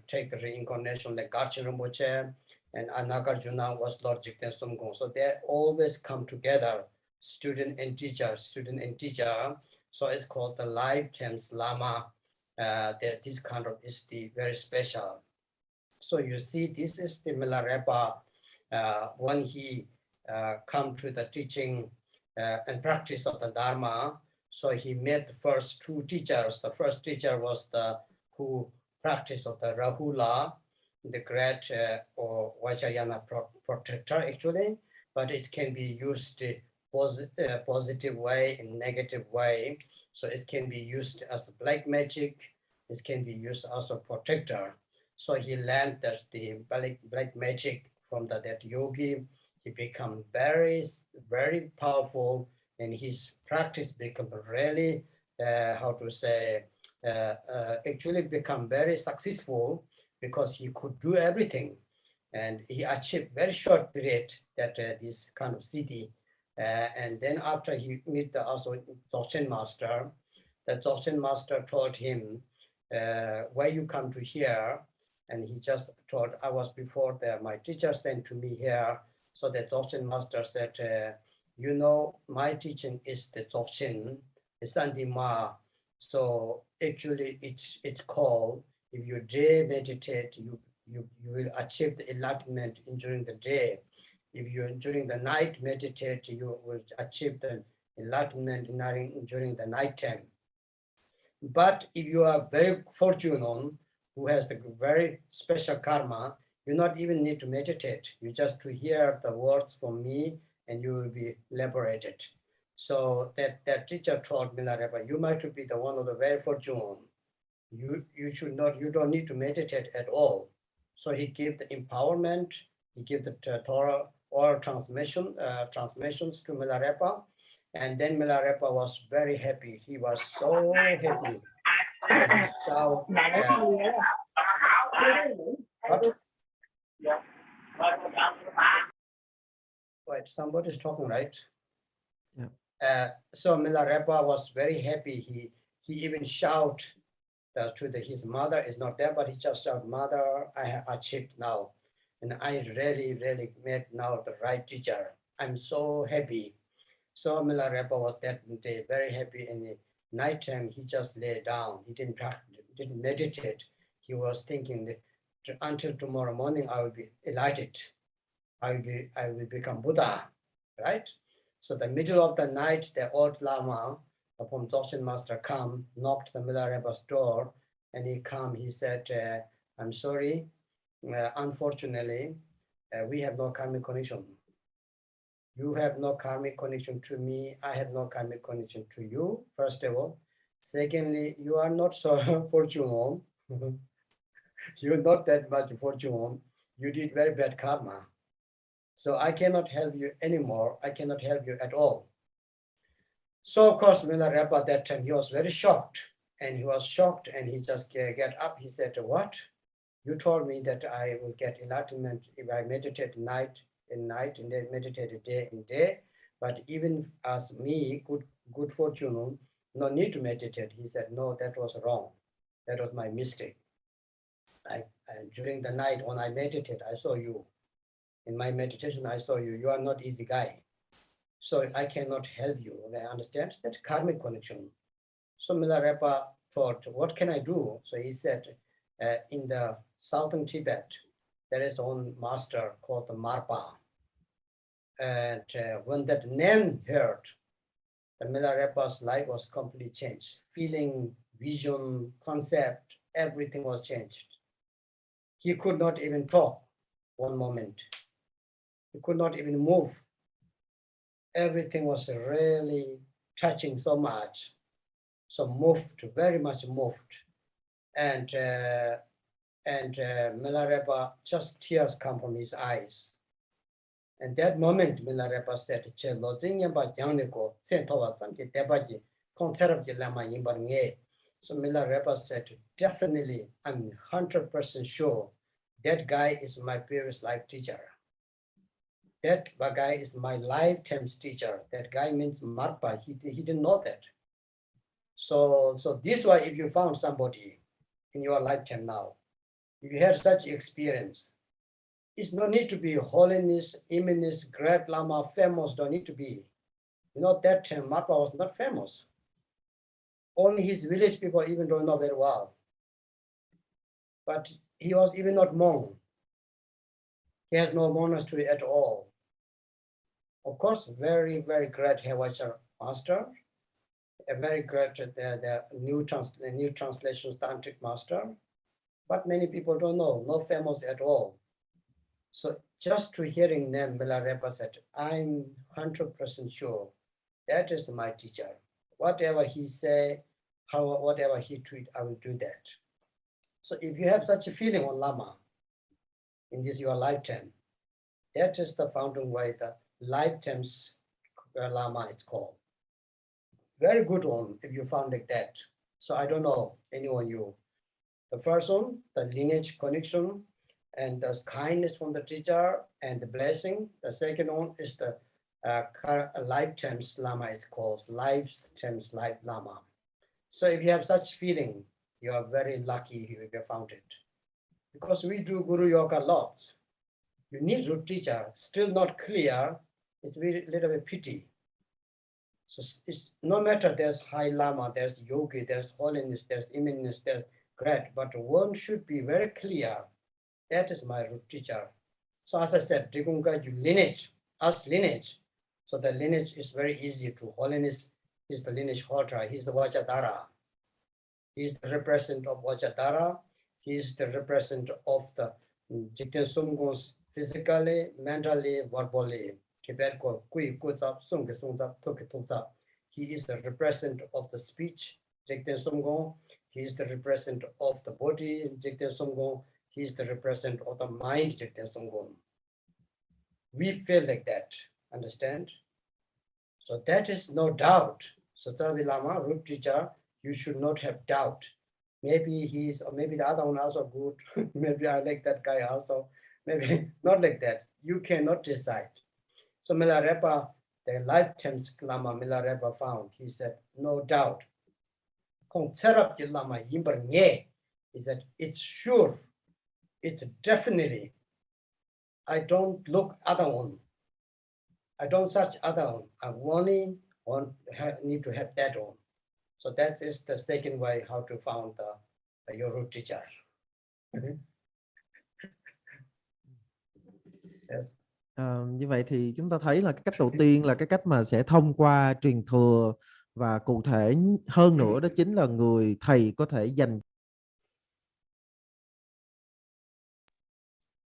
take the reincarnation like Garchen Rinpoche, and Nagarjuna was Lord Jigten Sumgong. So they always come together, student and teacher. So it's called the lifetime's Lama. This kind of is the very special. So you see, this is the Milarepa when he come to the teaching and practice of the Dharma. So he met the first two teachers. The first teacher was the who practice of the Rahula, the great or Vajrayana protector actually, but it can be used positive way and negative way. So it can be used as a black magic. It can be used as a protector. So he learned that the black magic from that yogi. He become very, very powerful, and his practice become really, actually become very successful because he could do everything. and he achieved very short period that this kind of city. And then after he met the also Dzogchen master, the Dzogchen master told him, why you come to here? And he just told, I was before there, my teacher sent to me here. So the Dzogchen master said, you know, my teaching is the Dzogchen, the Sandima. So actually it's called, if you day meditate, you will achieve the enlightenment during the day. If you during the night meditate, you will achieve the enlightenment during the night time. But if you are very fortunate, who has a very special karma, you not even need to meditate. You just to hear the words from me and you will be liberated. So that teacher told Milarepa, you might be the one of the very fortunate. You don't need to meditate at all. So he gave the empowerment, he gave the Torah oral transmissions to Milarepa, and then Milarepa was very happy. He was so happy. So he shouted, what? Wait, somebody's talking, right? Yeah. So Milarepa was very happy. He even shouted to his mother is not there, but he just shouted, "Mother, I have achieved now. And I really, really met now the right teacher. I'm so happy." So Milarepa was that day very happy. In the nighttime, he just lay down. He didn't meditate. He was thinking that until tomorrow morning, I will be enlightened. I will become Buddha, right? So the middle of the night, the old Lama from Dzogchen master come, knocked the Milarepa's door, and he come. He said, "I'm sorry. Unfortunately, we have no karmic connection. You have no karmic connection to me. I have no karmic connection to you, first of all. Secondly, you are not so fortunate. You're not that much fortunate. You did very bad karma. So I cannot help you anymore. I cannot help you at all." So of course, Milarepa at that time, he was very shocked. And he was shocked and he just get up. He said, "What? You told me that I will get enlightenment if I meditate night and night and then meditate day and day. But even as me, good fortune, no need to meditate." He said, "No, that was wrong. That was my mistake. During the night when I meditate, I saw you. In my meditation, I saw you. You are not easy guy. So I cannot help you." I understand that karmic connection. So Milarepa thought, what can I do? So he said, in the southern Tibet, there is one master called the Marpa. And when that name heard, the Milarepa's life was completely changed. Feeling, vision, concept, everything was changed. He could not even talk one moment. He could not even move. Everything was really touching so much. So moved, very much moved. And Milarepa, just tears come from his eyes. And that moment, Milarepa said, "Che lozing yamba yangneko, sen towa tanki tebaji, konserabji lama yimbar nge." So Milarepa said, "Definitely, I'm 100% sure that guy is my previous life teacher. That guy is my lifetime's teacher." That guy means Marpa. He didn't know that. So this way, if you found somebody in your lifetime now, if you had such experience, it's no need to be holiness, eminence, great Lama, famous, don't need to be. You know, that time Marpa was not famous. Only his village people even don't know very well. But he was even not monk. He has no monastery at all. Of course, very, very great Hewacha master, a very great the new translation tantric master, but many people don't know, no famous at all. So just to hearing them, Milarepa said, "I'm 100% sure that is my teacher. Whatever he say, whatever he treat, I will do that." So if you have such a feeling on Lama in this your lifetime, that is the fountain way the lifetime's Lama is called. Very good one if you found like that. So I don't know anyone you. The first one, the lineage connection, and there's kindness from the teacher and the blessing. The second one is the lifetime Lama. It's called lifetime life Lama. So if you have such feeling, you are very lucky if you found it. Because we do Guru Yoga lots. You need root teacher, still not clear. It's a little bit pity. So it's no matter there's high Lama, there's yogi, there's holiness, there's imminence, there's great, but one should be very clear. That is my root teacher. So as I said, Trigunga, you lineage, us lineage. So the lineage is very easy to holiness. He's the lineage holder. He's the Vajradhara. He's the representative of Vajradhara. He's the representative of the Jigten Sumgons physically, mentally, verbally. Tibet called Kui Kutzap, Sung Sungzap, Toki Tungzap. He is the representative of the speech, Jigten Sumgon. He is the representative of the body, Jigten Sumgon. He is the representative of the mind, Jigten Sumgon. We feel like that, understand? So that is no doubt. So Tsavi Lama, root teacher, you should not have doubt. Maybe he's, or maybe the other one also good. Maybe I like that guy also. Maybe not like that. You cannot decide. So Milarepa, the lifetime Lama Milarepa found, he said, no doubt. Kong Tserap Lama Yimbar Nye is that it's sure, it's definitely. I don't look other one. I don't search other one. I only need to have that one. So that is the second way how to found your root teacher. Yes. Như vậy thì chúng ta thấy là cái cách đầu tiên là cái cách mà sẽ thông qua truyền thừa, và cụ thể hơn nữa đó chính là người thầy có thể dành,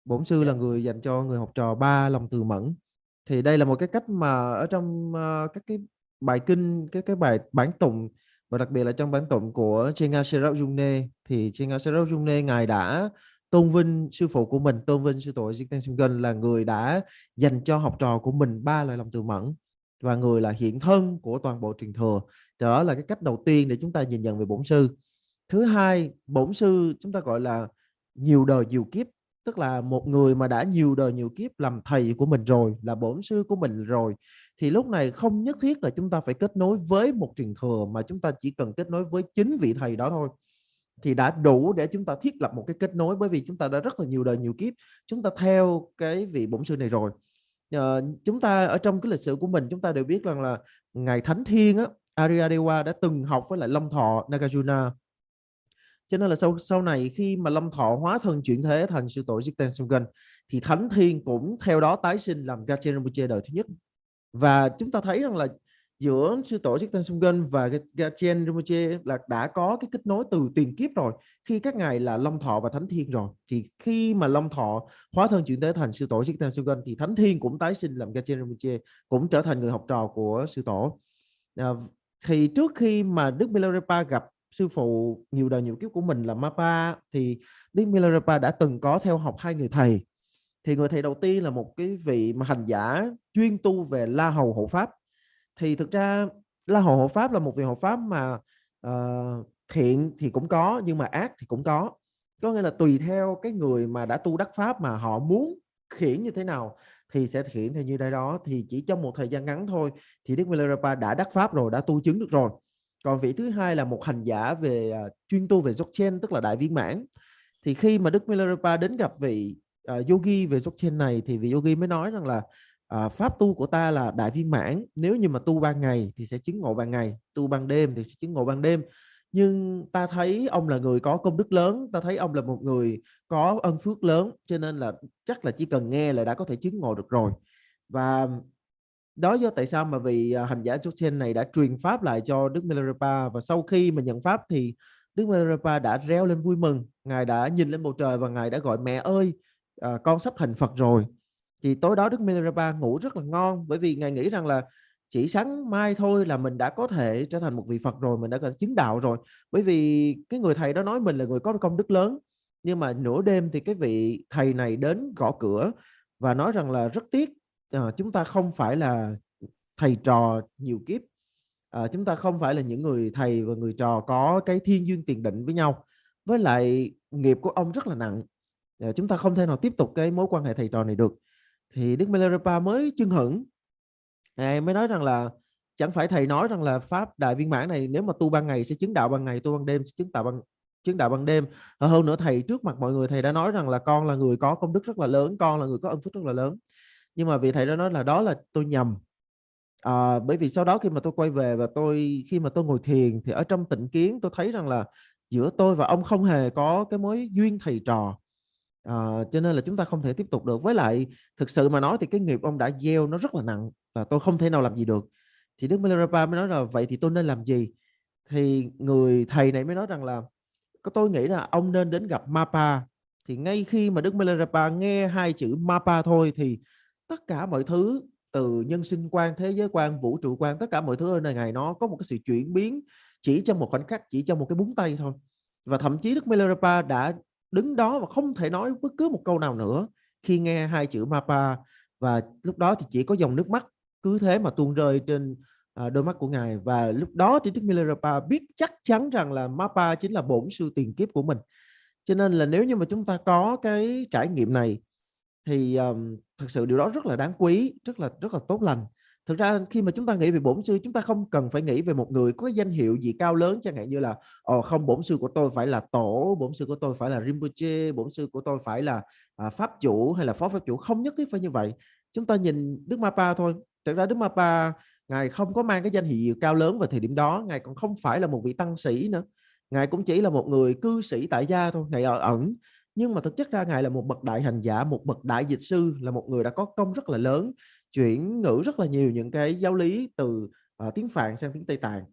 bổn sư là người dành cho người học trò 3 lòng từ mẫn. Thì đây là một cái cách mà ở trong các cái bài kinh, cái bài bản tụng, và đặc biệt là trong bản tụng của Chenga Serap Jungne, thì Chenga Serap Jungne ngài đã tôn vinh sư phụ của mình, tôn vinh sư tổ Jigten Sumgön là người đã dành cho học trò của mình 3 loại lòng từ mẫn, và người là hiện thân của toàn bộ truyền thừa. Đó là cái cách đầu tiên để chúng ta nhìn nhận về bổn sư. Thứ hai, bổn sư chúng ta gọi là nhiều đời nhiều kiếp, tức là một người mà đã nhiều đời nhiều kiếp làm thầy của mình rồi, là bổn sư của mình rồi, thì lúc này không nhất thiết là chúng ta phải kết nối với một truyền thừa, mà chúng ta chỉ cần kết nối với chính vị thầy đó thôi, thì đã đủ để chúng ta thiết lập một cái kết nối, bởi vì chúng ta đã rất là nhiều đời nhiều kiếp chúng ta theo cái vị bổn sư này rồi. Chúng ta ở trong cái lịch sử của mình, chúng ta đều biết rằng là ngài Thánh Thiên á, Aryadewa đã từng học với lại Long Thọ Nagarjuna, cho nên là sau này khi mà Long Thọ hóa thân chuyển thế thành sư tổ Jigten Sumgön, thì Thánh Thiên cũng theo đó tái sinh làm Gachen Rinpoche đời thứ nhất. Và chúng ta thấy rằng là giữa sư tổ Jigten Sumgön và Gachen Rinpoche là đã có cái kết nối từ tiền kiếp rồi, khi các ngài là Long Thọ và Thánh Thiên rồi. Thì khi mà Long Thọ hóa thân chuyển thế thành sư tổ Jigten Sumgön, thì Thánh Thiên cũng tái sinh làm Gachen Rinpoche, cũng trở thành người học trò của sư tổ. Thì trước khi mà Đức Milarepa gặp sư phụ nhiều đời nhiều kiếp của mình là Mapa, thì Đức Milarepa đã từng có theo học 2 người thầy. Thì người thầy đầu tiên là một cái vị mà hành giả chuyên tu về La Hầu hộ pháp. Thì thực ra La Hầu hộ pháp là một vị hộ pháp mà thiện thì cũng có, nhưng mà ác thì cũng có. Có nghĩa là tùy theo cái người mà đã tu đắc pháp mà họ muốn khiển như thế nào thì sẽ khiển theo như đây đó. Thì chỉ trong một thời gian ngắn thôi thì Đức Milarepa đã đắc pháp rồi, đã tu chứng được rồi. Còn vị thứ hai là một hành giả về chuyên tu về Dzogchen, tức là đại viên mãn. Thì khi mà Đức Milarepa đến gặp vị yogi về Dzogchen này, thì vị yogi mới nói rằng là pháp tu của ta là đại viên mãn, nếu như mà tu ban ngày thì sẽ chứng ngộ ban ngày, tu ban đêm thì sẽ chứng ngộ ban đêm. Nhưng ta thấy ông là người có công đức lớn, ta thấy ông là một người có ân phước lớn, cho nên là chắc là chỉ cần nghe là đã có thể chứng ngộ được rồi. Và đó do tại sao mà vị hành giả Dzogchen này đã truyền pháp lại cho Đức Milarepa. Và sau khi mà nhận pháp thì Đức Milarepa đã reo lên vui mừng, ngài đã nhìn lên bầu trời và ngài đã gọi mẹ ơi, con sắp thành Phật rồi. Thì tối đó Đức Milarepa ngủ rất là ngon, bởi vì ngài nghĩ rằng là chỉ sáng mai thôi là mình đã có thể trở thành một vị Phật rồi, mình đã có chứng đạo rồi. Bởi vì cái người thầy đó nói mình là người có công đức lớn. Nhưng mà nửa đêm thì cái vị thầy này đến gõ cửa và nói rằng là rất tiếc, chúng ta không phải là thầy trò nhiều kiếp, chúng ta không phải là những người thầy và người trò có cái thiên duyên tiền định với nhau, với lại nghiệp của ông rất là nặng. Chúng ta không thể nào tiếp tục cái mối quan hệ thầy trò này được. Thì Đức Milarepa mới chưng hửng, Ngài mới nói rằng là chẳng phải thầy nói rằng là pháp đại viên mãn này nếu mà tu ban ngày sẽ chứng đạo ban ngày, tu ban đêm sẽ chứng đạo ban đêm. Hơn nữa thầy trước mặt mọi người thầy đã nói rằng là con là người có công đức rất là lớn, con là người có ân phước rất là lớn. Nhưng mà vì thầy đã nói là đó là tôi nhầm. Bởi vì sau đó khi mà tôi quay về và khi mà tôi ngồi thiền thì ở trong tịnh kiến tôi thấy rằng là giữa tôi và ông không hề có cái mối duyên thầy trò. Cho nên là chúng ta không thể tiếp tục được. Với lại thực sự mà nói thì cái nghiệp ông đã gieo nó rất là nặng và tôi không thể nào làm gì được. Thì Đức Milarepa mới nói là vậy thì tôi nên làm gì? Thì người thầy này mới nói rằng là tôi nghĩ là ông nên đến gặp Mapa. Thì ngay khi mà Đức Milarepa nghe hai chữ Mapa thôi thì tất cả mọi thứ từ nhân sinh quan, thế giới quan, vũ trụ quan, tất cả mọi thứ ở nơi Ngài nó có một cái sự chuyển biến chỉ trong một khoảnh khắc, chỉ trong một cái búng tay thôi. Và thậm chí Đức Milarepa đã đứng đó và không thể nói bất cứ một câu nào nữa khi nghe hai chữ Mapa. Và lúc đó thì chỉ có dòng nước mắt cứ thế mà tuôn rơi trên đôi mắt của Ngài. Và lúc đó thì Đức Milarepa biết chắc chắn rằng là Mapa chính là bổn sư tiền kiếp của mình. Cho nên là nếu như mà chúng ta có cái trải nghiệm này thì thực sự điều đó rất là đáng quý, rất là tốt lành. Thực ra khi mà chúng ta nghĩ về bổn sư, chúng ta không cần phải nghĩ về một người có danh hiệu gì cao lớn, chẳng hạn như là không, bổn sư của tôi phải là tổ, bổn sư của tôi phải là Rinpoche, bổn sư của tôi phải là pháp chủ hay là phó pháp chủ. Không nhất thiết phải như vậy. Chúng ta nhìn Đức Mapa thôi. Thực ra Đức Mapa Ngài không có mang cái danh hiệu cao lớn vào thời điểm đó. Ngài còn không phải là một vị tăng sĩ nữa. Ngài cũng chỉ là một người cư sĩ tại gia thôi. Ngài ở ẩn. Nhưng mà thực chất ra Ngài là một bậc đại hành giả, một bậc đại dịch sư, là một người đã có công rất là lớn, chuyển ngữ rất là nhiều những cái giáo lý từ tiếng Phạn sang tiếng Tây Tạng.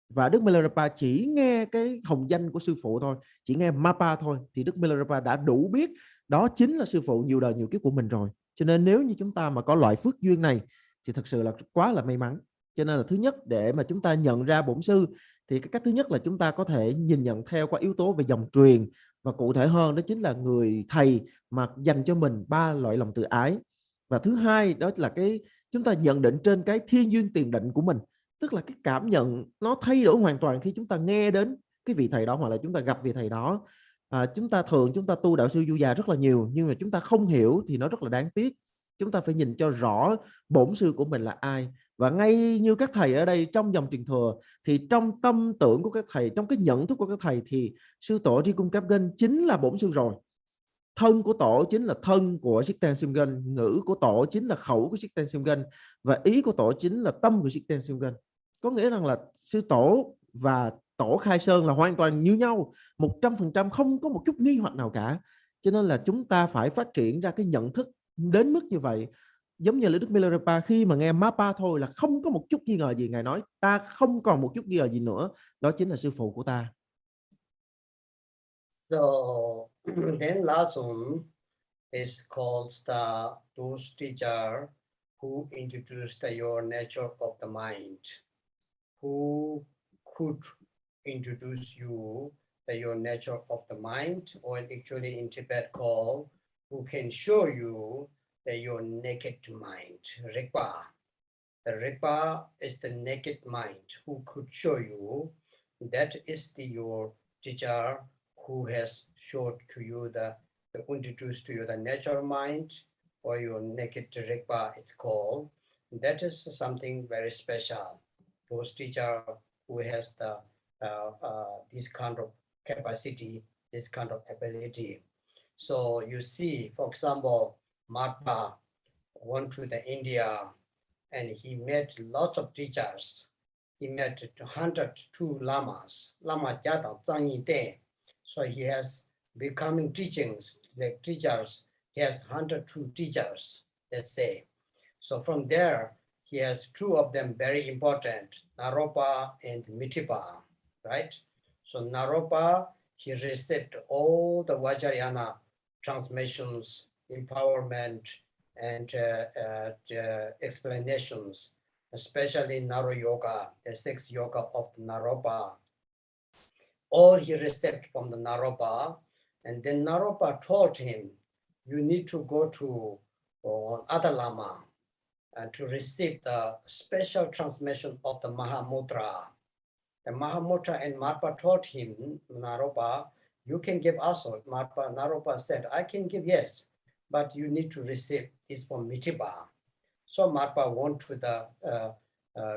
Và Đức Milarepa chỉ nghe cái hồng danh của sư phụ thôi, chỉ nghe Mapa thôi, thì Đức Milarepa đã đủ biết đó chính là sư phụ nhiều đời nhiều kiếp của mình rồi. Cho nên nếu như chúng ta mà có loại phước duyên này thì thật sự là quá là may mắn. Cho nên là thứ nhất, để mà chúng ta nhận ra bổn sư thì cái cách thứ nhất là chúng ta có thể nhìn nhận theo qua yếu tố về dòng truyền, và cụ thể hơn đó chính là người thầy mà dành cho mình 3 loại lòng từ ái. Và thứ hai đó là chúng ta nhận định trên cái thiên duyên tiền định của mình, tức là cái cảm nhận nó thay đổi hoàn toàn khi chúng ta nghe đến cái vị thầy đó hoặc là chúng ta gặp vị thầy đó. Chúng ta tu đạo sư Du Già rất là nhiều, nhưng mà chúng ta không hiểu thì nó rất là đáng tiếc. Chúng ta phải nhìn cho rõ bổn sư của mình là ai. Và ngay như các thầy ở đây trong dòng truyền thừa thì trong tâm tưởng của các thầy, trong cái nhận thức của các thầy thì sư tổ Tri Cung Cáp Gân chính là bổn sư rồi. Thân của tổ chính là thân của Sikten Simgen, ngữ của tổ chính là khẩu của Sikten Simgen, và ý của tổ chính là tâm của Sikten Simgen. Có nghĩa rằng là sư tổ và tổ Khai Sơn là hoàn toàn như nhau, 100%, không có một chút nghi hoặc nào cả. Cho nên là chúng ta phải phát triển ra cái nhận thức đến mức như vậy. Giống như là Đức Milarepa khi mà nghe Mapa thôi là không có một chút nghi ngờ gì. Ngài nói ta không còn một chút nghi ngờ gì nữa, đó chính là sư phụ của ta. So then last one is called those teacher who introduced your nature of the mind, who could introduce you your nature of the mind, or actually in Tibet called who can show you your naked mind, Rigpa. The Rigpa is the naked mind who could show you. That is your teacher who has showed to you introduced to you the natural mind, or your naked Rigpa it's called. That is something very special. Those teacher who has this kind of capacity, this kind of ability. So you see, for example, Mahatma went to the India and he met lots of teachers. He met 102 lamas, Lama Jatao Zhang Yi De. So he has becoming teachings, like teachers. He has 102 teachers, let's say. So from there, he has two of them very important, Naropa and Mitipa, right? So Naropa, he received all the Vajrayana transmissions, empowerment, and explanations, especially Naro Yoga, the 6 yoga of Naropa. All he received from the Naropa, and then Naropa told him, you need to go to other Lama to receive the special transmission of the Mahamudra. The Mahamudra and Marpa told him, Naropa, you can give also. Naropa said, I can give, yes, but you need to receive. It's from Mitipa. So Marpa went to the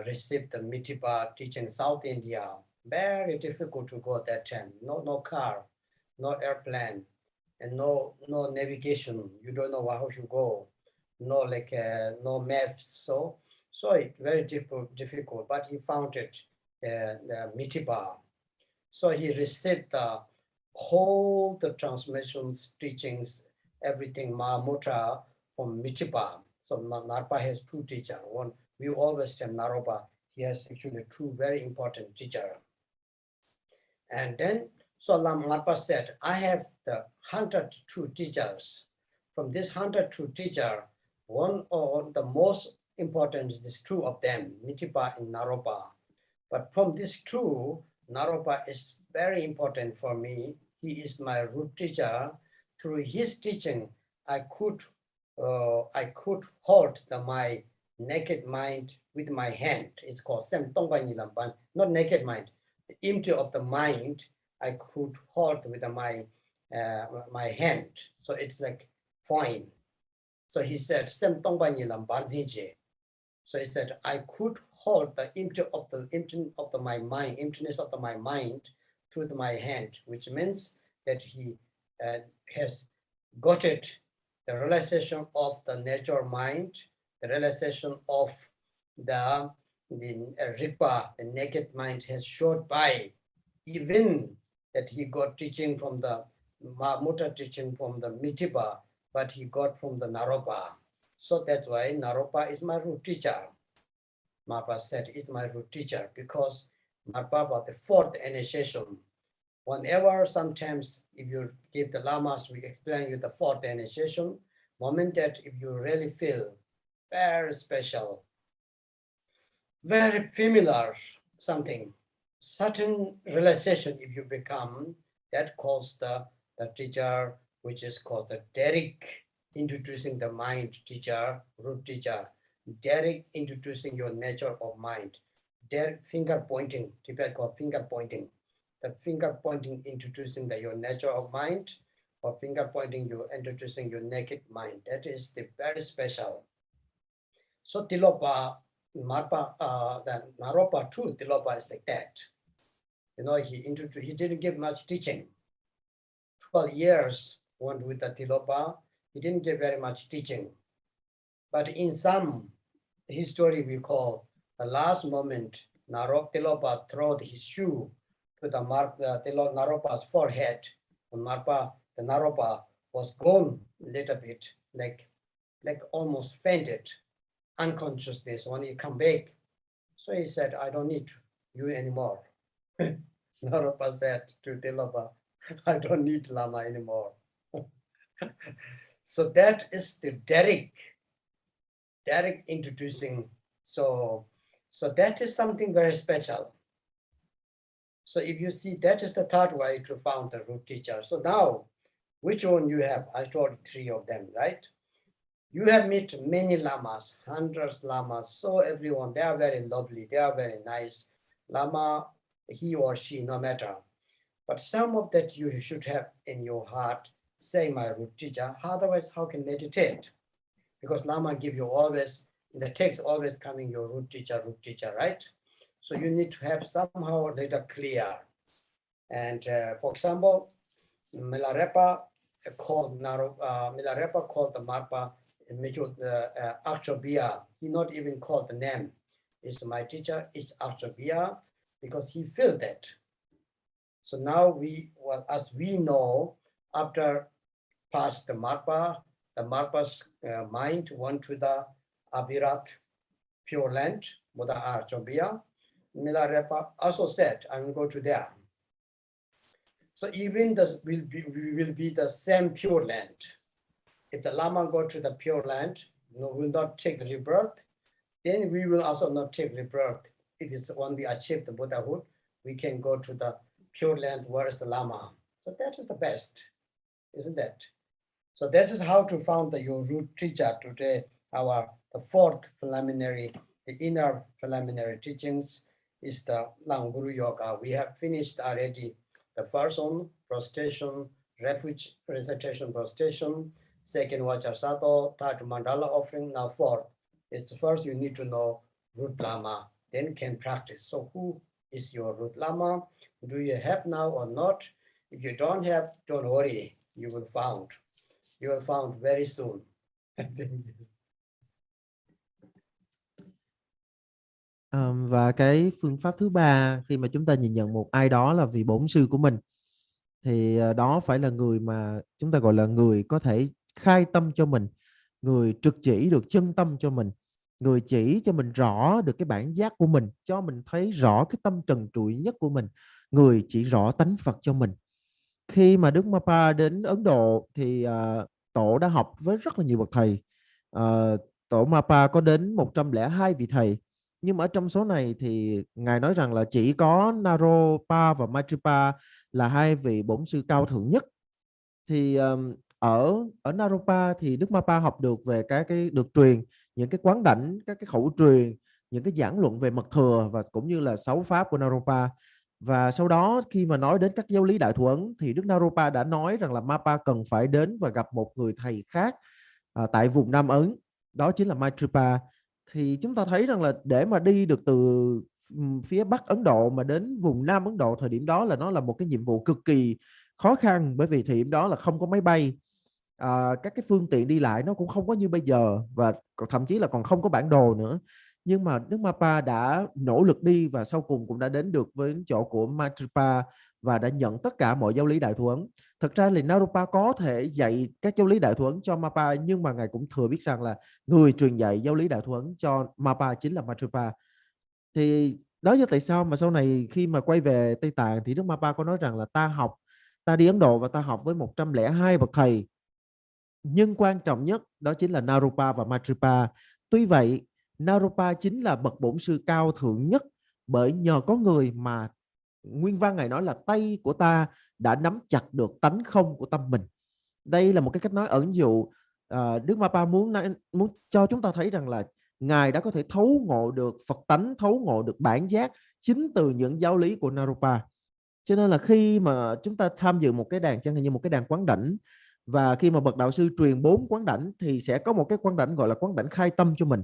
receive the Mitipa teaching South India. Very difficult to go that time. No car, no airplane, and no navigation. You don't know how you go. No no maps. So it very difficult. But he found it the Mitipa. So he received the whole the transmissions, teachings, everything Mahamudra from Mitipa. So Narpa has two teachers. One, we always tell Naropa, he has actually two very important teachers. And then, so Narpa said, I have the 102 teachers. From this 102 teachers, one or the most important is these two of them, Mitipa and Naropa. But from these two, Naropa is very important for me. He is my root teacher. Through his teaching, I could hold my naked mind with my hand. It's called Sem Tongpa Nilampan, not naked mind. The empty of the mind, I could hold with my my hand. So it's like fine. So he said, Sem Tongpa Nilampan Zinje. So he said, I could hold the emptiness of my mind through my hand, which means that he has got it, the realization of the nature mind, the realization of the Ripa, the naked mind has showed by, even that he got teaching from the Mahamudra teaching from the Mitipa, but he got from the Naropa. So that's why Naropa is my root teacher. Marpa said is my root teacher because Marpa was the fourth initiation. Whenever sometimes if you give the lamas, we explain you the fourth initiation, moment that if you really feel very special, very familiar something, certain realization if you become, that calls the teacher, which is called the Derek, introducing the mind teacher, root teacher. Derek introducing your nature of mind. Derek finger pointing, Tibet called finger pointing. The finger pointing introducing your nature of mind, or finger pointing you introducing your naked mind. That is the very special. So Tilopa, Marpa, the Naropa too, Tilopa is like that. You know, he didn't give much teaching. 12 years went with the Tilopa, he didn't give very much teaching. But in some history we call the last moment, Tilopa threw his shoe to the Naropa's forehead. And the Naropa was gone a little bit, like almost fainted, unconsciousness when he come back. So he said, I don't need you anymore. Naropa said to Tilopa, I don't need Lama anymore. So that is the Derek introducing. So that is something very special. So if you see, that is the third way to found the root teacher. So now, which one you have? I told 3 of them, right? You have met many lamas, hundreds lamas. So everyone, they are very lovely. They are very nice. Lama, he or she, no matter. But some of that you should have in your heart, say my root teacher. Otherwise, how can meditate? Because Lama give you always, in the text always coming your root teacher, right? So you need to have somehow a little clear. And for example, Milarepa called the Marpa Akshobhya. He not even called the name. Is my teacher, is Akshobhya, because he felt that. So now as we know, after past the Marpa's mind went to the Abhirat Pure Land, Buddha Akshobhya. Milarepa also said, I will go to there. So even this will be the same Pure Land. If the Lama go to the Pure Land, will not take the rebirth, then we will also not take rebirth. If it's when we achieve the Buddhahood, we can go to the Pure Land where is the Lama. So that is the best, isn't that? So this is how to found your root teacher today. The fourth preliminary, the inner preliminary teachings is the Languru Yoga. We have finished already The first one, prostration, refuge recitation, prostration. Second, Vajrasato. Third, mandala offering. Now fourth. It's first you need to know root lama, then can practice. So who is your root lama? Do you have now or not? If you don't have, don't worry. You will found. You will found very soon. Và cái phương pháp thứ ba khi mà chúng ta nhìn nhận một ai đó là vị bổn sư của mình, thì đó phải là người mà chúng ta gọi là người có thể khai tâm cho mình, người trực chỉ được chân tâm cho mình, người chỉ cho mình rõ được cái bản giác của mình, cho mình thấy rõ cái tâm trần trụi nhất của mình, người chỉ rõ tánh Phật cho mình. Khi mà Đức Mapa đến Ấn Độ thì Tổ đã học với rất là nhiều bậc thầy. Tổ Mapa có đến 102 vị thầy, nhưng mà ở trong số này thì Ngài nói rằng là chỉ có Naropa và Maitripa là hai vị bổn sư cao thượng nhất. Thì ở Naropa thì Đức Mapa học được về cái được truyền những cái quán đảnh, các cái khẩu truyền, những cái giảng luận về mật thừa và cũng như là 6 pháp của Naropa. Và sau đó khi mà nói đến các giáo lý đại thủ ấn thì Đức Naropa đã nói rằng là Mapa cần phải đến và gặp một người thầy khác tại vùng Nam Ấn, đó chính là Maitripa. Thì chúng ta thấy rằng là để mà đi được từ phía Bắc Ấn Độ mà đến vùng Nam Ấn Độ thời điểm đó là nó là một cái nhiệm vụ cực kỳ khó khăn, bởi vì thời điểm đó là không có máy bay, các cái phương tiện đi lại nó cũng không có như bây giờ, và thậm chí là còn không có bản đồ nữa. Nhưng mà Đức Mapa đã nỗ lực đi và sau cùng cũng đã đến được với chỗ của Maitripa và đã nhận tất cả mọi giáo lý đại thủ ấn. Thực ra thì Naropa có thể dạy các giáo lý đại thủ ấn cho Mapa, nhưng mà Ngài cũng thừa biết rằng là người truyền dạy giáo lý đại thủ ấn cho Mapa chính là Maitripa. Thì đó là tại sao mà sau này khi mà quay về Tây Tạng thì Đức Mapa có nói rằng là ta đi Ấn Độ và ta học với 102 bậc thầy, nhưng quan trọng nhất đó chính là Naropa và Maitripa. Tuy vậy, Naropa chính là bậc bổn sư cao thượng nhất, bởi nhờ có người mà nguyên văn Ngài nói là tay của ta đã nắm chặt được tánh không của tâm mình. Đây là một cái cách nói ẩn dụ. Đức Mapa muốn cho chúng ta thấy rằng là Ngài đã có thể thấu ngộ được Phật tánh, thấu ngộ được bản giác chính từ những giáo lý của Naropa. Cho nên là khi mà chúng ta tham dự một cái đàn chẳng hạn như một cái đàn quán đảnh, và khi mà bậc đạo sư truyền 4 quán đảnh thì sẽ có một cái quán đảnh gọi là quán đảnh khai tâm cho mình.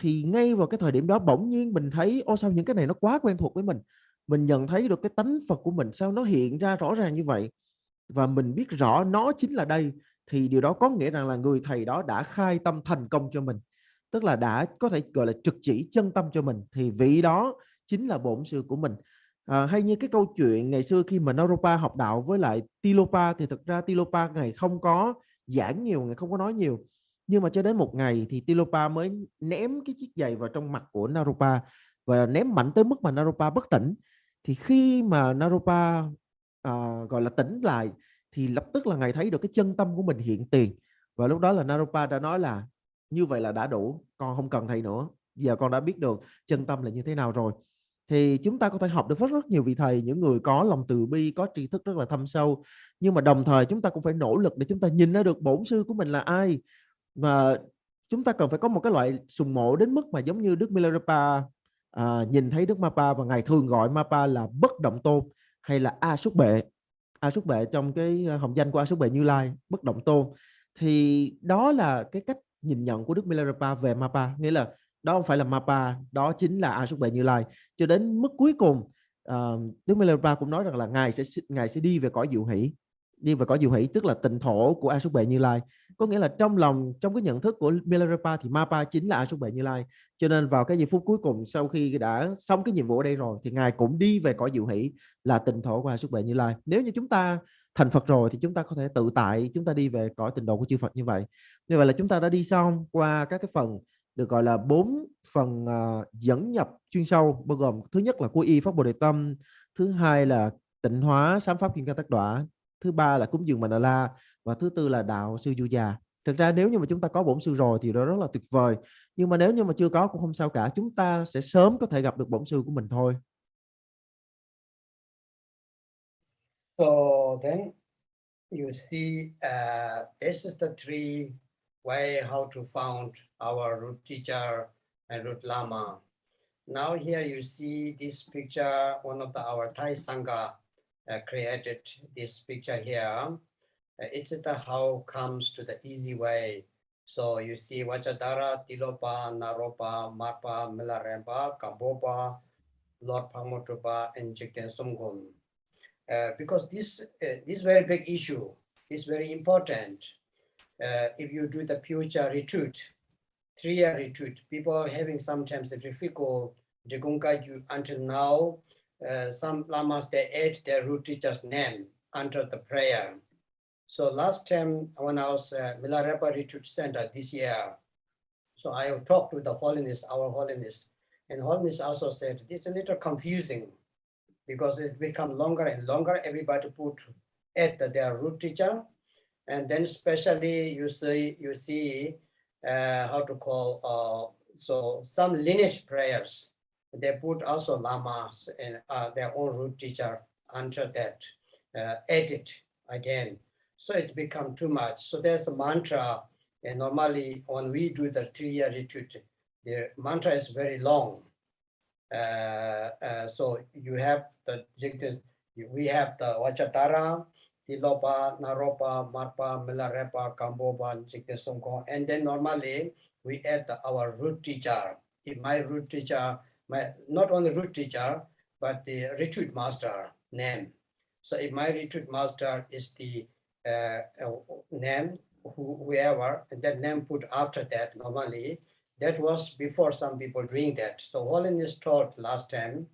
Thì ngay vào cái thời điểm đó bỗng nhiên mình thấy sao những cái này nó quá quen thuộc với mình nhận thấy được cái tánh Phật của mình, sao nó hiện ra rõ ràng như vậy, và mình biết rõ nó chính là đây, thì điều đó có nghĩa rằng là người thầy đó đã khai tâm thành công cho mình, tức là đã có thể gọi là trực chỉ chân tâm cho mình, thì vị đó chính là bổn sư của mình. Hay như cái câu chuyện ngày xưa khi mà Naropa học đạo với lại Tilopa, thì thực ra Tilopa Ngài không có giảng nhiều, Ngài không có nói nhiều, nhưng mà cho đến một ngày thì Tilopa mới ném cái chiếc giày vào trong mặt của Naropa, và ném mạnh tới mức mà Naropa bất tỉnh. Thì khi mà Naropa gọi là tỉnh lại thì lập tức là Ngài thấy được cái chân tâm của mình hiện tiền, và lúc đó là Naropa đã nói là như vậy là đã đủ, con không cần thầy nữa, giờ con đã biết được chân tâm là như thế nào rồi. Thì chúng ta có thể học được rất nhiều vị thầy, những người có lòng từ bi, có tri thức rất là thâm sâu, nhưng mà đồng thời chúng ta cũng phải nỗ lực để chúng ta nhìn ra được bổn sư của mình là ai. Và chúng ta cần phải có một cái loại sùng mộ đến mức mà giống như Đức Milarepa nhìn thấy Đức Mapa, và Ngài thường gọi Mapa là bất động tôn hay là A Súc Bệ. A Súc Bệ trong cái hồng danh của A Súc Bệ Như Lai, bất động tôn. Thì đó là cái cách nhìn nhận của Đức Milarepa về Mapa, nghĩa là đó không phải là Mapa, đó chính là A Súc Bệ Như Lai. Cho đến mức cuối cùng Đức Milarepa cũng nói rằng là Ngài sẽ đi về cõi diệu hỷ. Đi về cõi diệu hỷ tức là tịnh thổ của A Súc Bệ Như Lai. Có nghĩa là trong cái nhận thức của Milarepa thì Mapa chính là A Súc Bệ Như Lai. Cho nên vào cái giây phút cuối cùng, sau khi đã xong cái nhiệm vụ ở đây rồi, thì Ngài cũng đi về cõi diệu hỷ là tịnh thổ của A Súc Bệ Như Lai. Nếu như chúng ta thành Phật rồi thì chúng ta có thể tự tại chúng ta đi về cõi tịnh độ của chư Phật như vậy. Như vậy là chúng ta đã đi xong qua các cái phần được gọi là 4 phần dẫn nhập chuyên sâu, bao gồm thứ nhất là quy y pháp Bồ Đề Tâm, thứ hai là tịnh hóa sám pháp Kim Cang Tắc Đọa, thứ ba là cúng dường Mandala, và thứ tư là đạo sư Du Già. Thực ra nếu như mà chúng ta có bổn sư rồi thì đó rất là tuyệt vời, nhưng mà nếu như mà chưa có cũng không sao cả, chúng ta sẽ sớm có thể gặp được bổn sư của mình thôi. So then you see, this is the three way how to found our root teacher and root lama. Now here you see this picture, one of our Thai Sangha. created this picture here. It's how comes to the easy way. So you see Vajradhara, Tilopa, Naropa, Marpa, Milarepa, Kambopa, Lord Pangmotrupa, and Jigten Sumgum. Because this very big issue is very important. If you do the future retreat, 3-year retreat, people are having sometimes a difficult Digunga until now. Some lamas, they add their root teacher's name under the prayer. So last time when I was Milarepa Retreat Center this year, so I talked with the Holiness, our Holiness, and Holiness also said it's a little confusing because it's become longer and longer. Everybody put at their root teacher, and then especially you see how to call so some lineage prayers. They put also lamas and their own root teacher under that edit again. So it's become too much. So there's a mantra, and normally when we do the 3-year retreat, the mantra is very long. So you have we have the Vajradhara, Tilopa, Naropa, Marpa, Milarepa, Kambopa, Jigten Sumgong, and then normally we add our root teacher. If my root teacher, not only root teacher, but the retreat master name. So if my retreat master is the name, whoever, and that name put after that normally, that was before some people doing that. So Holiness taught last time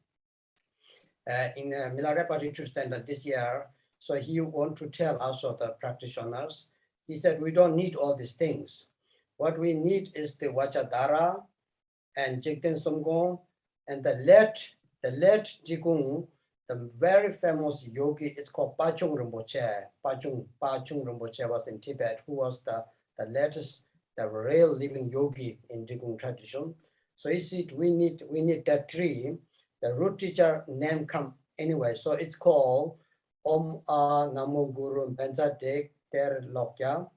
in Milarepa Retreat Center this year. So he want to tell also the practitioners, he said, we don't need all these things. What we need is the Vajradhara and Jigten Sumgong and the late Jigung, the very famous yogi, it's called Pachung Rinpoche. Pachung Rinpoche was in Tibet, who was the latest, the real living yogi in Jigung tradition. So he said, we need that tree. The root teacher name come anyway. So it's called Om A Namo Guru Benza Dek Ter Lokya,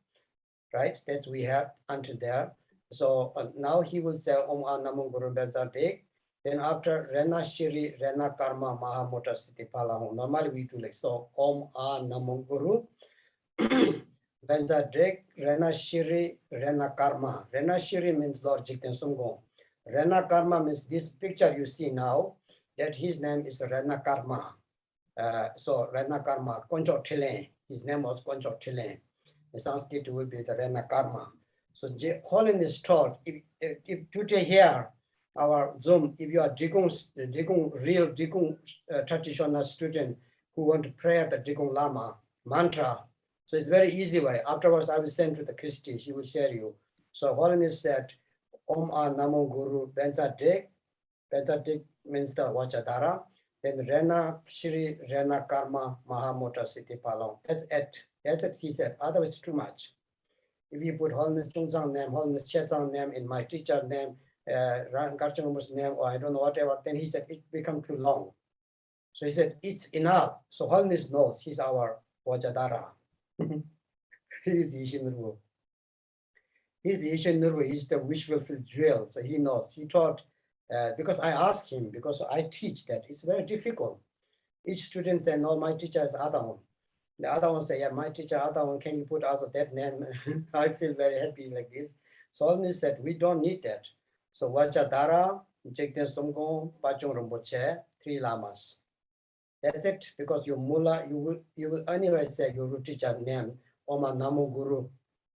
right? That we have until there. So now he will say Om A Namo Guru Benza Dek. Then after Rena Shiri, Rena Karma, Mahamudra Siti Palahong. Normally we do like so. Om A Namo Guru Benza Dek, Rena Shiri, Rena Karma. Rena Shiri means Lord Jigten Sumgong. Rena Karma means this picture you see now, that his name is Rena Karma. So Rena Karma, Koncho Tilen. His name was Koncho Tilen. In Sanskrit will be the Rena Karma. So Holiness taught, if today here, our Zoom, if you are real Jigong traditional student who want to pray the Jigong Lama mantra, so it's very easy way. Afterwards, I will send to the Christy, she will share you. So Holiness said, Om A Namo Guru Benza Dek. Benza Dek means the Vajradhara. Then Rena Shri Rena Karma Mahamudra Siti Palong. That's it, he said. Otherwise, it's too much. If you put Holiness Chungzang name, Holiness Chetzang name, in my teacher name, Garchanumu's name, or I don't know whatever, then he said it become too long. So he said it's enough. So Holiness knows he's our Vajradhara. He is Yishin Nurvu. He's Yishin Nurvu. He's the wish fulfilled jewel. So he knows. He taught because I asked him, because I teach that it's very difficult. Each student said, no, my teacher is Adamon. The other one say, yeah, my teacher Adamon, can you put out that name? I feel very happy like this. So Holiness said, we don't need that. So Vajradhara, Jigten Sumgong, Pachung Rinpoche, 3 lamas. That's it, because your mullah, you will anyway say your root teacher name, Oma Namo Guru,